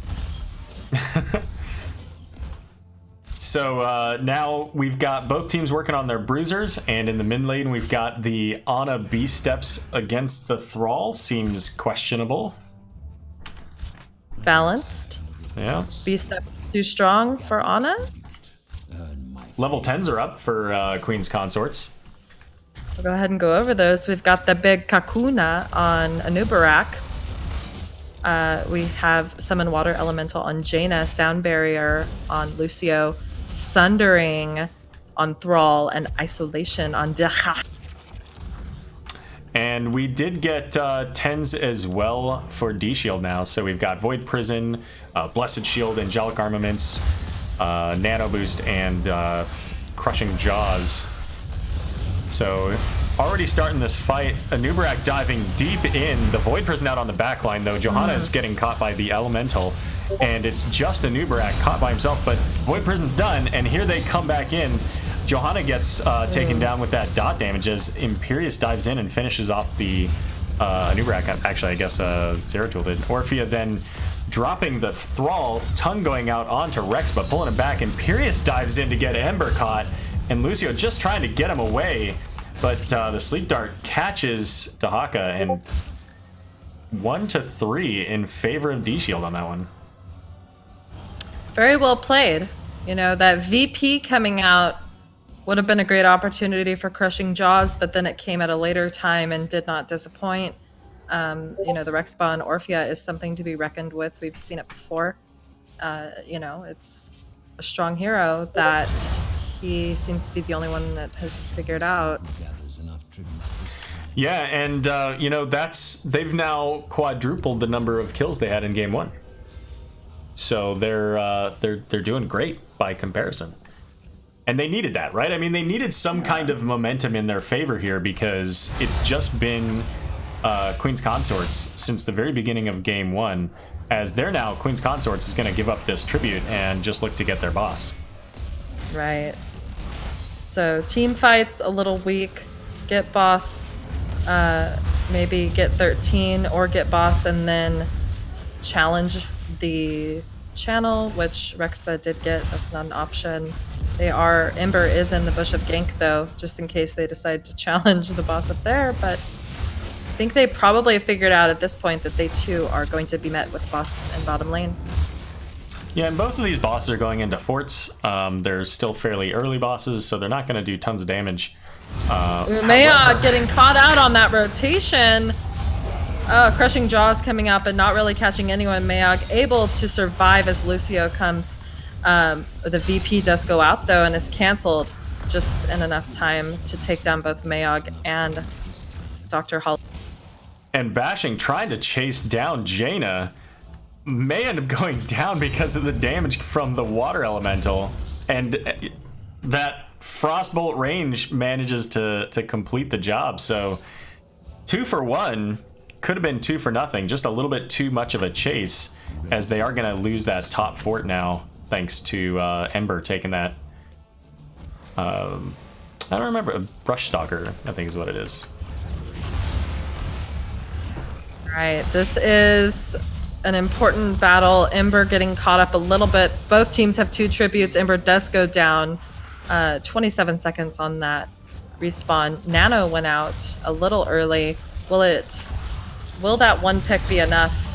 So now we've got both teams working on their bruisers, and in the mid lane we've got the Ana B steps against the Thrall. Seems questionable. Balanced. Yeah. B-step too strong for Ana? Level 10s are up for Queen's Consorts. We'll go ahead and go over those. We've got the big Kakuna on Anubarak. We have Summon Water Elemental on Jaina, Sound Barrier on Lucio, Sundering on Thrall, and Isolation on Decha. And we did get 10s as well for D-Shield now. So we've got Void Prison, Blessed Shield, Angelic Armaments, Nano Boost, and Crushing Jaws. So already starting this fight. Anubarak diving deep in. The Void Prison out on the back line, though. Johanna is getting caught by the Elemental. And it's just Anubarak caught by himself. But Void Prison's done, and here they come back in. Johanna gets taken down with that dot damage as Imperious dives in and finishes off the Anubarak. Actually, I guess Zeratul did. Orphea then dropping the Thrall, tongue going out onto Rex, but pulling him back. Imperious dives in to get Ember caught, and Lucio just trying to get him away, but the Sleep Dart catches Dahaka, and 1-3 in favor of D-Shield on that one. Very well played. You know, that VP coming out would have been a great opportunity for Crushing Jaws, but then it came at a later time and did not disappoint. The Rexpa and Orphea is something to be reckoned with. We've seen it before. It's a strong hero that he seems to be the only one that has figured out. Gathers enough tribute this time. Yeah, and they've now quadrupled the number of kills they had in game 1. So they're doing great by comparison. And they needed that, right? I mean, they needed some kind of momentum in their favor here because it's just been Queen's Consorts since the very beginning of game 1. As they're now, Queen's Consorts is going to give up this tribute and just look to get their boss. Right. So team fights a little weak. Get boss, maybe get 13 or get boss and then challenge the channel, which Rexpa did get. That's not an option. Ember is in the Bush of Gank though, just in case they decide to challenge the boss up there, but I think they probably figured out at this point that they too are going to be met with boss in bottom lane. Yeah, and both of these bosses are going into forts. They're still fairly early bosses, so they're not going to do tons of damage. Mayog getting caught out on that rotation. Crushing Jaws coming up and not really catching anyone. Mayog able to survive as Lucio comes. The VP does go out though and is canceled just in enough time to take down both Mayog and Dr. Holly. And Bashing trying to chase down Jaina may end up going down because of the damage from the water elemental, and that frostbolt range manages to complete the job. So 2 for 1 could have been 2 for nothing, just a little bit too much of a chase, as they are going to lose that top fort now thanks to Ember taking that I don't remember, Brush Stalker I think is what it is. Right, this is an important battle. Ember getting caught up a little bit. Both teams have 2 tributes. Ember does go down. 27 seconds on that respawn. Nano went out a little early. Will that one pick be enough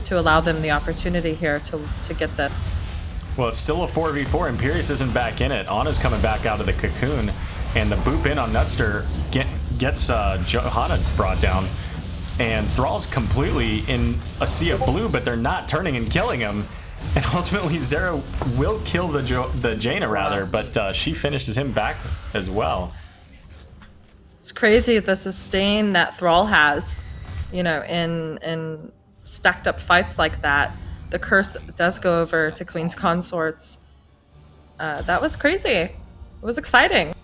to allow them the opportunity here to get the... Well, it's still a 4v4. Imperius isn't back in it. Anna's coming back out of the cocoon, and the boop in on Nutster gets Johanna brought down. And Thrall's completely in a sea of blue, but they're not turning and killing him. And ultimately, Zera will kill the Jaina, rather, but she finishes him back as well. It's crazy the sustain that Thrall has, in stacked up fights like that. The curse does go over to Queen's Consorts. That was crazy. It was exciting.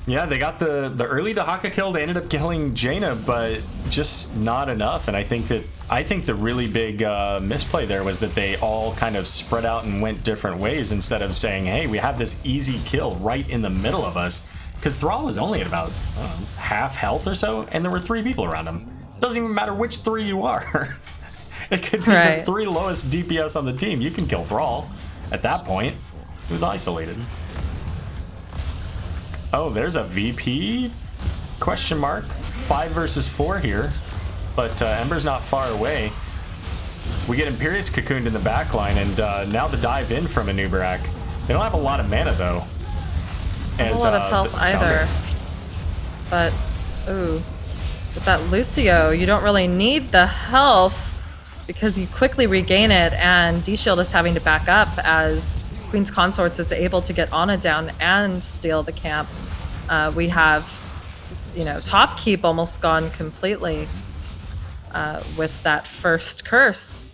Yeah, they got the early Dahaka kill. They ended up killing Jaina, but just not enough. And I think the really big misplay there was that they all kind of spread out and went different ways instead of saying, hey, we have this easy kill right in the middle of us. Because Thrall was only at about half health or so, and there were 3 people around him. It doesn't even matter which 3 you are. It could be the 3 lowest DPS on the team. You can kill Thrall at that point. He was isolated. Oh, there's a VP? Question mark. 5 versus 4 here. But Ember's not far away. We get Imperius cocooned in the backline, and now the dive in from Anubarak. They don't have a lot of mana, though. Not a lot of health either. But, ooh. With that Lucio, you don't really need the health because you quickly regain it, and D-Shield is having to back up as Queen's Consorts is able to get Ana down and steal the camp. We have, top keep almost gone completely with that first curse.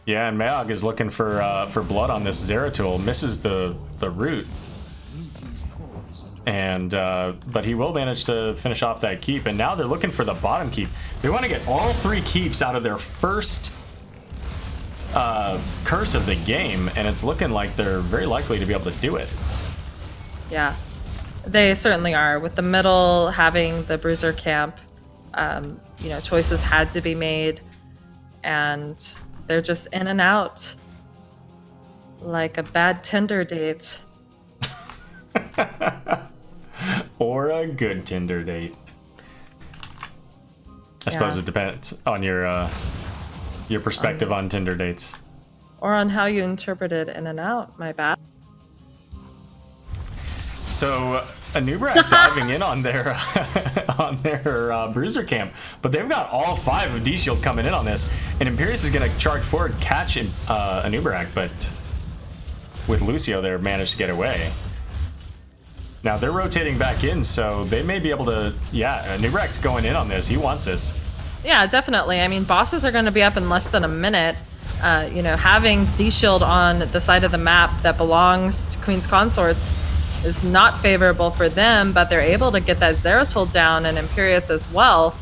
Yeah, and Mayog is looking for blood on this Zeratul. Misses the root. And but he will manage to finish off that keep, and now they're looking for the bottom keep. They want to get all 3 keeps out of their first curse of the game, and it's looking like they're very likely to be able to do it. Yeah, they certainly are. With the middle having the bruiser camp, choices had to be made, and they're just in and out like a bad Tinder date. Or a good Tinder date. I suppose it depends on your perspective on Tinder dates. Or on how you interpreted in and out, my bad. So Anubrak diving in on their bruiser camp, but they've got all 5 of D-Shield coming in on this, and Imperius is going to charge forward, catch Anubrak, but with Lucio there managed to get away. Now they're rotating back in, so they may be able to. Yeah, Anubrak's going in on this. He wants this. Yeah, definitely. I mean, bosses are going to be up in less than a minute. Having D-Shield on the side of the map that belongs to Queen's Consorts is not favorable for them, but they're able to get that Zeratul down and Imperius as well.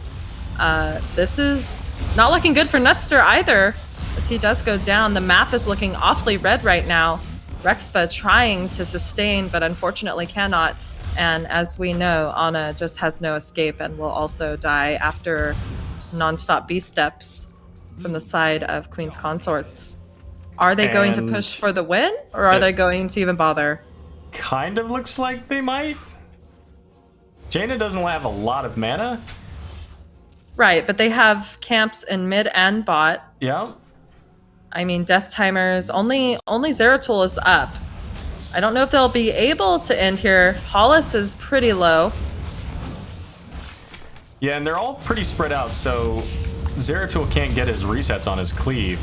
This is not looking good for Nutster either, as he does go down. The map is looking awfully red right now. Rexpa trying to sustain, but unfortunately cannot. And as we know, Ana just has no escape and will also die after non-stop B-steps from the side of Queen's Consorts. Are they going to push for the win, or are they going to even bother? Kind of looks like they might. Jaina doesn't have a lot of mana. Right, but they have camps in mid and bot. Yeah. I mean, death timers, only Zeratul is up. I don't know if they'll be able to end here. Hollis is pretty low. Yeah, and they're all pretty spread out, so Zeratul can't get his resets on his cleave.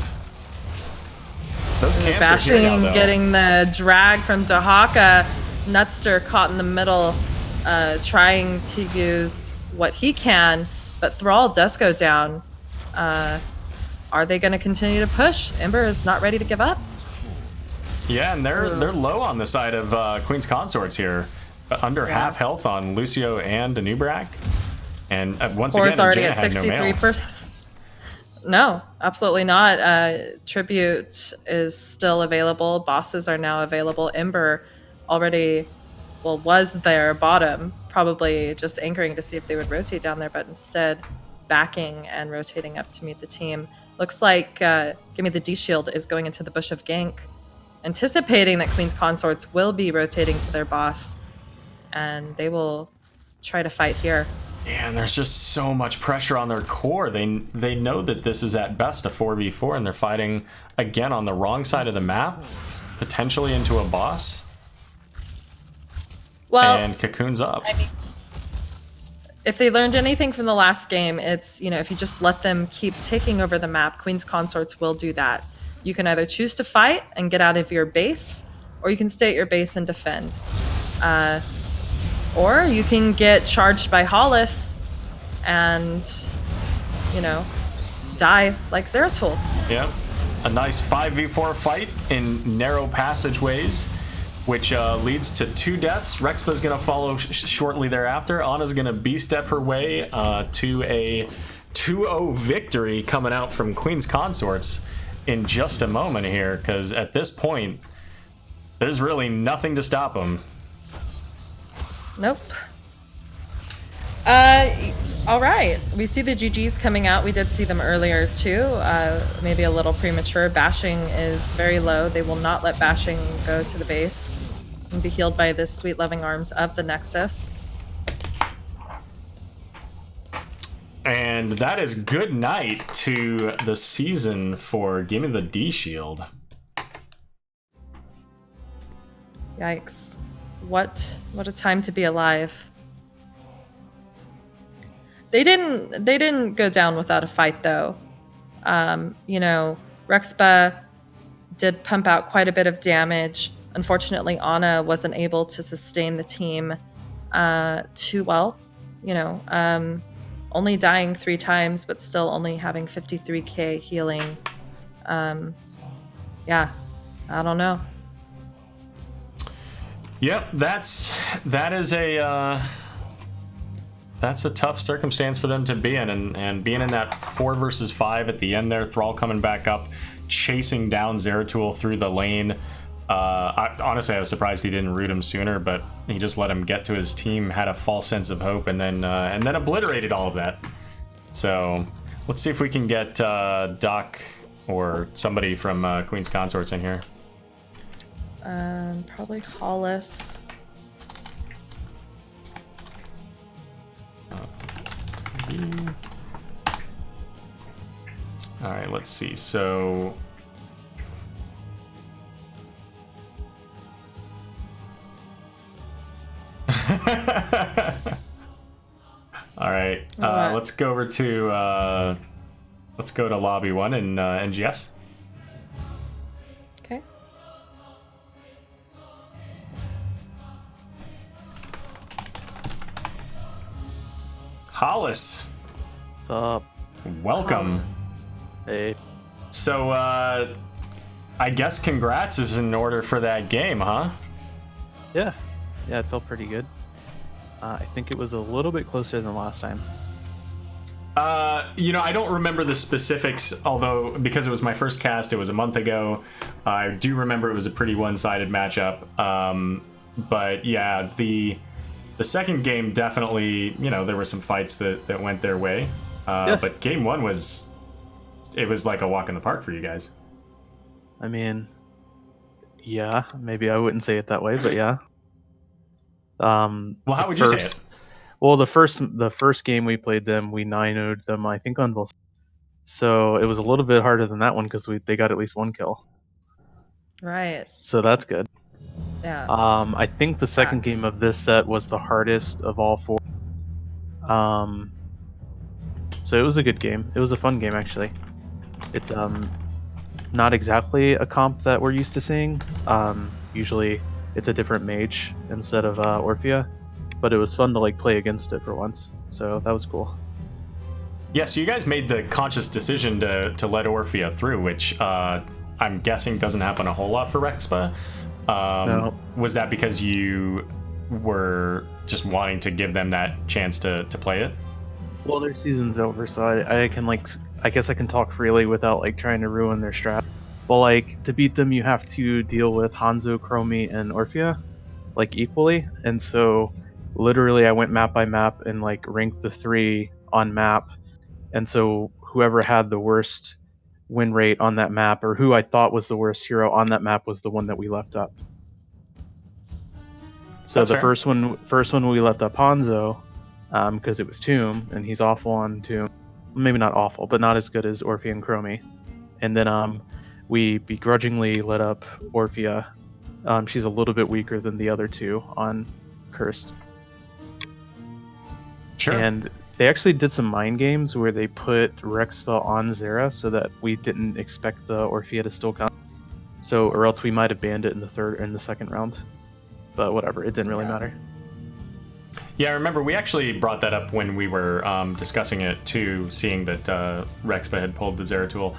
Those camps Bashing, are here now, though. getting the drag from Dahaka. Nutster caught in the middle, trying to use what he can, but Thrall does go down. Are they going to continue to push? Ember is not ready to give up. Yeah, and they're low on the side of Queen's Consorts here. Under half health on Lucio and Anubrak. And once Core's again, already Jaina at had no mail. 63%. No, absolutely not. Tribute is still available. Bosses are now available. Ember already, was there bottom, probably just anchoring to see if they would rotate down there, but instead backing and rotating up to meet the team. Looks like Gimme the D-Shield is going into the bush of gank, anticipating that Queen's Consorts will be rotating to their boss, and they will try to fight here. Yeah, and there's just so much pressure on their core. They know that this is at best a 4v4, and they're fighting again on the wrong side of the map, potentially into a boss. Well, and Cocoon's up. I mean, if they learned anything from the last game, it's, if you just let them keep taking over the map, Queen's Consorts will do that. You can either choose to fight and get out of your base, or you can stay at your base and defend. Or you can get charged by Hollis and, die like Zeratul. Yeah, a nice 5v4 fight in narrow passageways, which leads to 2 deaths. Rexpa's going to follow shortly thereafter. Ana's going to B-step her way to a 2-0 victory coming out from Queen's Consorts in just a moment here, because at this point, there's really nothing to stop them. Nope. All right. We see the GGs coming out. We did see them earlier too. Maybe a little premature. Bashing is very low. They will not let Bashing go to the base and be healed by the sweet loving arms of the Nexus. And that is good night to the season for Gimme the D-Shield. Yikes. What a time to be alive. They didn't go down without a fight though. Rexpa did pump out quite a bit of damage. Unfortunately, Ana wasn't able to sustain the team too well. Only dying 3 times, but still only having 53k healing. Yeah, I don't know. Yep, that's a tough circumstance for them to be in, and being in that 4 versus 5 at the end there, Thrall coming back up, chasing down Zeratul through the lane. Honestly, I was surprised he didn't root him sooner, but he just let him get to his team, had a false sense of hope, and then obliterated all of that. So let's see if we can get Doc or somebody from Queen's Consorts in here. Probably Hollis. All right, let's see. So All right. Alright. Let's go over to lobby 1 in NGS. Okay. Hollis, What's up? welcome. Hey. So, I guess congrats is in order for that game, huh? Yeah. Yeah, it felt pretty good. I think it was a little bit closer than last time. I don't remember the specifics, although because it was my first cast, it was a month ago. I do remember it was a pretty one-sided matchup. But yeah, the second game definitely, there were some fights that went their way. Yeah. But game 1 was like a walk in the park for you guys. I mean, yeah, maybe I wouldn't say it that way, but yeah. Well, how would you say it? Well, the first game we played them, we 9-0'd them, I think, on Vol. So it was a little bit harder than that one because they got at least 1 kill. Right. So that's good. Yeah. I think the second Facts. game of this set was the hardest of all 4. So it was a good game. It was a fun game, actually. It's not exactly a comp that we're used to seeing. Usually it's a different mage instead of Orphea, but it was fun to play against it for once. So that was cool. Yeah, so you guys made the conscious decision to let Orphea through, which I'm guessing doesn't happen a whole lot for Rexpa. No. Was that because you were just wanting to give them that chance to play it? Well, their season's over, so I can I guess I can talk freely without trying to ruin their strat. Well, to beat them, you have to deal with Hanzo, Chromie, and Orphea equally, and so literally I went map by map and ranked the 3 on map, and so whoever had the worst win rate on that map, or who I thought was the worst hero on that map, was the one that we left up. So That's the fair. first one we left up Hanzo, because it was Tomb, and he's awful on Tomb. Maybe not awful, but not as good as Orphea and Chromie. And then we begrudgingly let up Orphea. She's a little bit weaker than the other 2 on Cursed. Sure. And they actually did some mind games where they put Rexpa on Zera so that we didn't expect the Orphea to still come. So, or else we might have banned it in the second round. But whatever, it didn't really matter. Yeah, I remember we actually brought that up when we were discussing it too, seeing that Rexpa had pulled the Zeratul.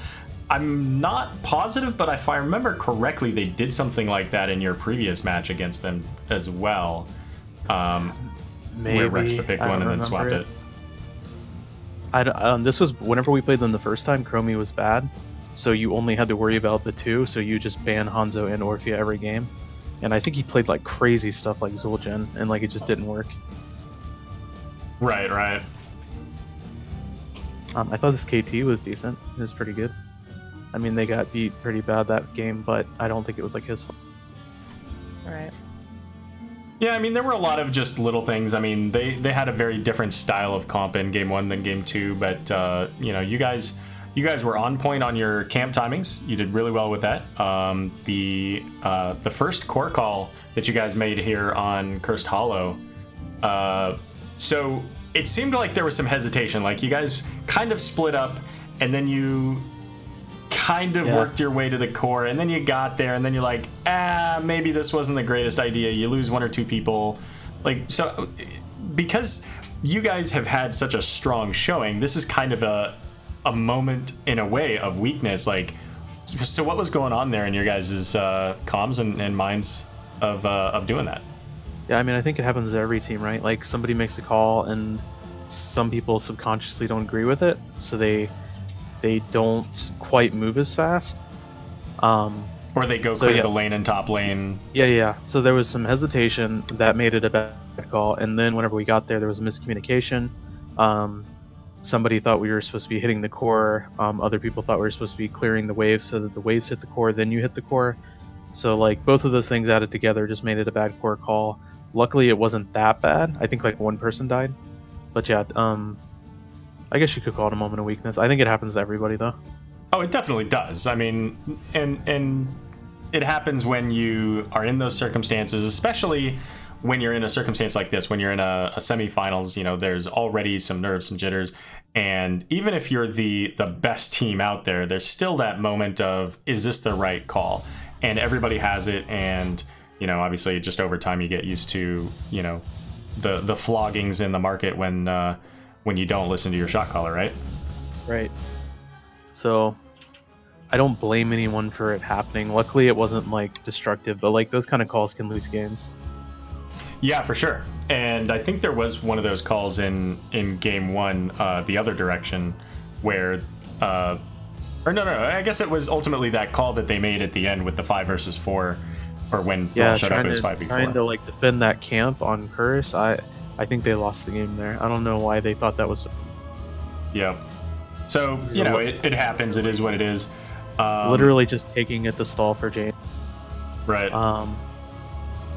I'm not positive, but if I remember correctly, they did something like that in your previous match against them as well. Maybe. Where Rexpa picked one and then swapped it. This was whenever we played them the first time, Chromie was bad, so you only had to worry about the 2, so you just ban Hanzo and Orphea every game. And I think he played crazy stuff like Zul'jin, and it just didn't work. Right. I thought this KT was decent. It was pretty good. I mean, they got beat pretty bad that game, but I don't think it was his fault. Right. Yeah, I mean, there were a lot of just little things. I mean, they had a very different style of comp in game 1 than game 2, but you guys were on point on your camp timings. You did really well with that. The first core call that you guys made here on Cursed Hollow, so it seemed like there was some hesitation. You guys kind of split up, and then you kind of worked your way to the core, and then you got there, and then you're like, maybe this wasn't the greatest idea. You lose 1 or 2 people. So because you guys have had such a strong showing, this is kind of a moment in a way of weakness. So what was going on there in your guys' comms and minds of doing that? Yeah, I mean, I think it happens to every team, right? Somebody makes a call, and some people subconsciously don't agree with it, so they don't quite move as fast. Or they go clear the lane and top lane. Yeah. So there was some hesitation that made it a bad call, and then whenever we got there was a miscommunication. Somebody thought we were supposed to be hitting the core. Other people thought we were supposed to be clearing the waves so that the waves hit the core, then you hit the core. So both of those things added together just made it a bad core call. Luckily, it wasn't that bad. I think 1 person died. But yeah, I guess you could call it a moment of weakness. I think it happens to everybody, though. Oh, it definitely does. I mean, and it happens when you are in those circumstances, especially when you're in a circumstance like this, when you're in a semifinals, you know, there's already some nerves, some jitters. And even if you're the best team out there, there's still that moment of, is this the right call? And everybody has it. And, you know, obviously just over time you get used to, you know, the floggings in the market when you don't listen to your shot caller, right? Right. So I don't blame anyone for it happening. Luckily it wasn't like destructive, but like those kind of calls can lose games. Yeah, for sure. And I think there was one of those calls in game one, the other direction, where, or no, I guess it was ultimately that call that they made at the end with the 5 versus 4, or when Phil showed up as 5v4. Trying to like defend that camp on Curse. I think they lost the game there. I don't know why they thought that was. Yeah. So you know, it happens. It is what it is. Literally just taking it to stall for Jane. Right.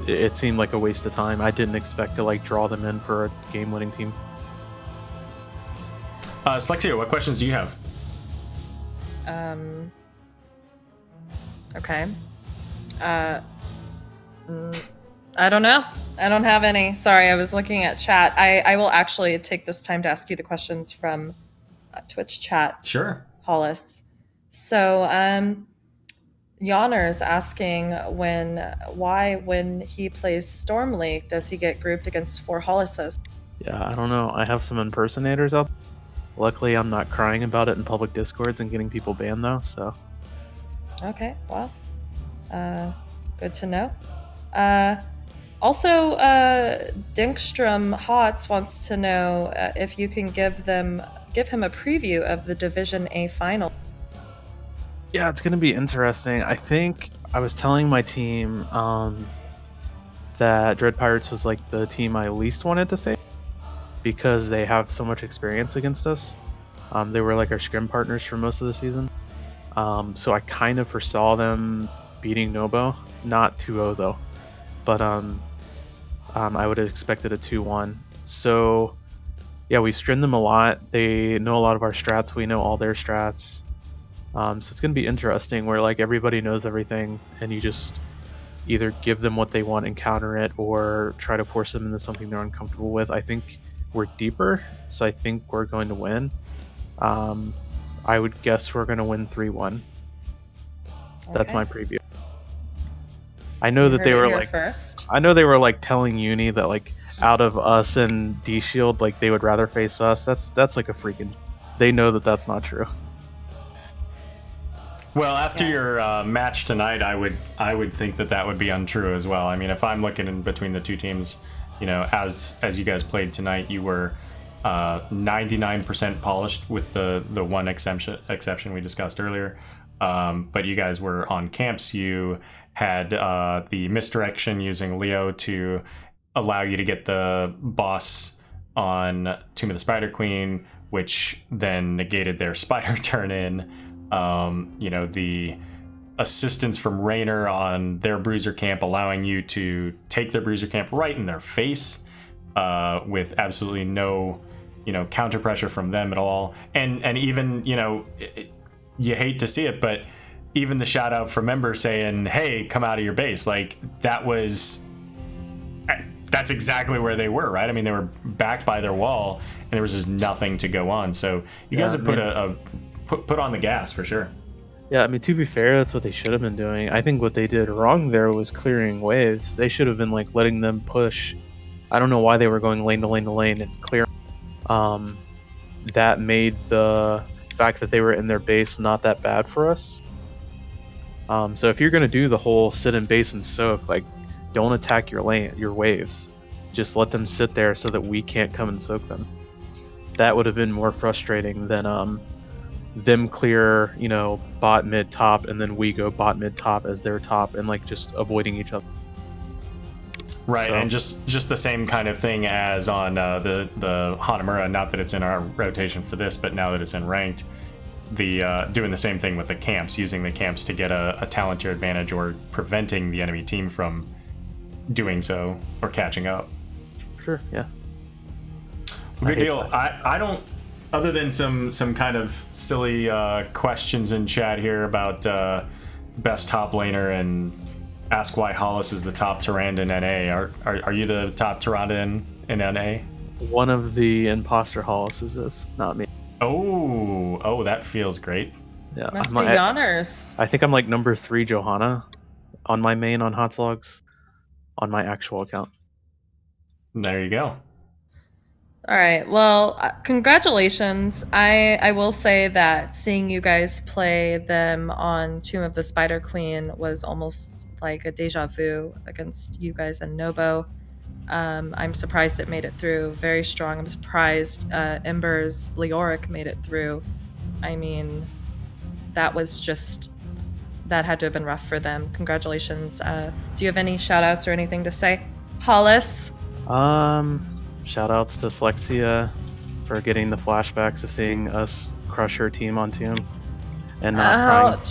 It seemed like a waste of time. I didn't expect to like draw them in for a game-winning team. Slexia, what questions do you have? Okay. I don't know. I don't have any. Sorry, I was looking at chat. I will actually take this time to ask you the questions from Twitch chat. Sure. Hollis. So, Yawner's asking why when he plays Storm League does he get grouped against 4 Hollises? Yeah, I don't know. I have some impersonators out. Luckily, I'm not crying about it in public discords and getting people banned though. So. Okay. Well. Good to know. Also, Dinkstrom Hots wants to know if you can give him a preview of the Division A final. Yeah, it's going to be interesting. I think I was telling my team that Dread Pirates was like the team I least wanted to face because they have so much experience against us. They were like our scrim partners for most of the season. So I kind of foresaw them beating Nobo. Not 2-0 though. But I would have expected a 2-1. So yeah, we scrimmed them a lot. They know a lot of our strats. We know all their strats. So it's going to be interesting where like everybody knows everything and you just either give them what they want and counter it or try to force them into something they're uncomfortable with. I think we're deeper, so I think we're going to win. I would guess we're going to win 3-1. That's my preview. I know that they were like first. I know they were like telling Uni that like out of us and D Shield like they would rather face us. That's like a freaking. They know that that's not true. Well, after your match tonight, I would think that would be untrue as well. I mean, if I'm looking in between the two teams, you know, as you guys played tonight, you were 99% polished with the one exception we discussed earlier. But you guys were on camps. You had the misdirection using Leo to allow you to get the boss on Tomb of the Spider Queen, which then negated their spider turn in. You know, the assistance from Raynor on their bruiser camp, allowing you to take their bruiser camp right in their face with absolutely no, you know, counter pressure from them at all. And even, you know, you hate to see it, but even the shout out from Member saying, hey, come out of your base, like that's exactly where they were, right? I mean, they were back by their wall and there was just nothing to go on. So you guys have put on the gas for sure. Yeah, I mean, to be fair, that's what they should have been doing. I think what they did wrong there was clearing waves. They should have been like letting them push. I don't know why they were going lane to lane to lane and clear. That made the fact that they were in their base not that bad for us. So if you're gonna do the whole sit in base and soak, like don't attack your waves. Just let them sit there so that we can't come and soak them. That would have been more frustrating than them clear, you know, bot mid top and then we go bot mid top as their top and like just avoiding each other. Right, So. and just the same kind of thing as on the Hanamura. Not that it's in our rotation for this, but now that it's in ranked, the doing the same thing with the camps, using the camps to get a talent tier advantage or preventing the enemy team from doing so or catching up. Sure, yeah. Good deal. I don't, other than some kind of silly questions in chat here about best top laner, and ask why Hollis is the top Tyrande in NA. Are you the top Tyrande in NA? One of the imposter Hollis is this, not me. Oh, that feels great. Yeah, Must be Yonners. I think I'm like number 3 Johanna on my main on Hotslogs on my actual account. There you go. All right. Well, congratulations. I will say that seeing you guys play them on Tomb of the Spider Queen was almost like a deja vu against you guys and Nobo. I'm surprised it made it through. Very strong. I'm surprised Ember's Leoric made it through. I mean, that had to have been rough for them. Congratulations. Do you have any shout outs or anything to say? Hollis? Shout outs to Slexia for getting the flashbacks of seeing us crush her team on Tomb and not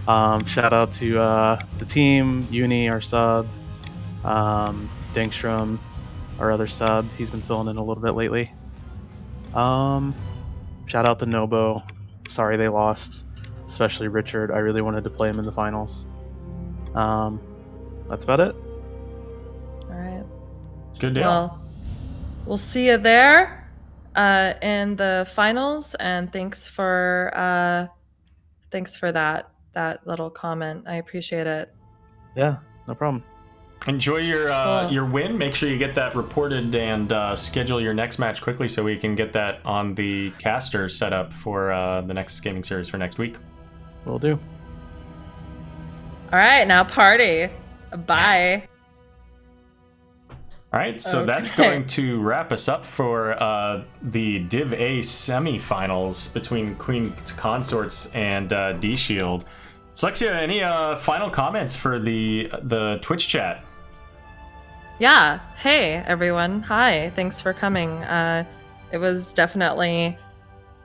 crying. Shout out to the team, Uni, our sub, Dangstrom, our other sub. He's been filling in a little bit lately. Shout out to Nobo. Sorry they lost, especially Richard. I really wanted to play him in the finals. That's about it. All right. Good deal. Well, we'll see you there in the finals, and thanks for that little comment. I appreciate it. Yeah, no problem. Enjoy your Cool. your win. Make sure you get that reported and schedule your next match quickly so we can get that on the caster set up for the next gaming series for next week. Will do. All right, now party. Bye. All right, so that's Okay. going to wrap us up for the Div A semifinals between Queen Consorts and D Shield. Slexia, any final comments for the Twitch chat? Yeah. Hey, everyone. Hi. Thanks for coming. It was definitely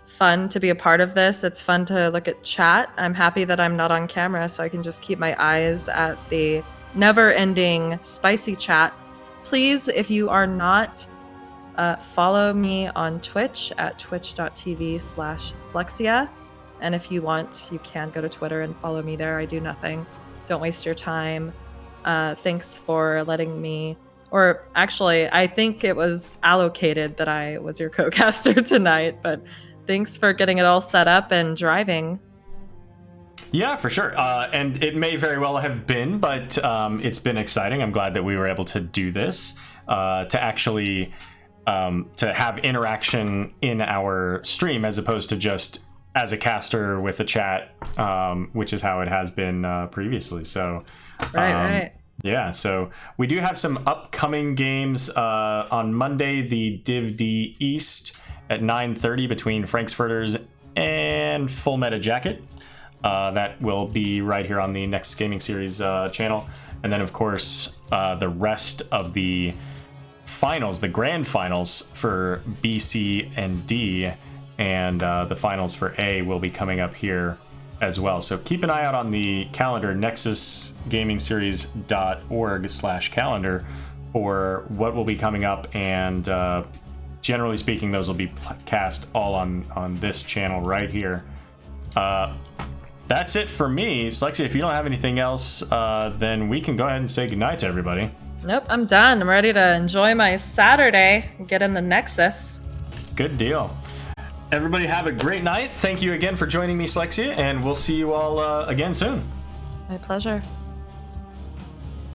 fun to be a part of this. It's fun to look at chat. I'm happy that I'm not on camera, so I can just keep my eyes at the never-ending spicy chat. Please, if you are not, follow me on Twitch at twitch.tv/Slexia. And if you want, you can go to Twitter and follow me there. I do nothing. Don't waste your time. Thanks for letting me, or actually, I think it was allocated that I was your co-caster tonight, but thanks for getting it all set up and driving. Yeah, for sure. And it may very well have been, but it's been exciting. I'm glad that we were able to do this, to actually to have interaction in our stream as opposed to just as a caster with a chat, which is how it has been previously. So, Right. yeah, so we do have some upcoming games on Monday, the Div D East at 9:30 between Frankfurters and Full Meta Jacket. That will be right here on the Next Gaming Series channel. And then, of course, the rest of the finals, the grand finals for B, C, and D, and the finals for A will be coming up here as well. So keep an eye out on the calendar, nexusgamingseries.org/calendar, for what will be coming up. And generally speaking, those will be cast all on this channel right here. That's it for me. Slexia, if you don't have anything else, then we can go ahead and say goodnight to everybody. Nope, I'm done. I'm ready to enjoy my Saturday and get in the Nexus. Good deal. Everybody have a great night. Thank you again for joining me, Slexia, and we'll see you all again soon. My pleasure.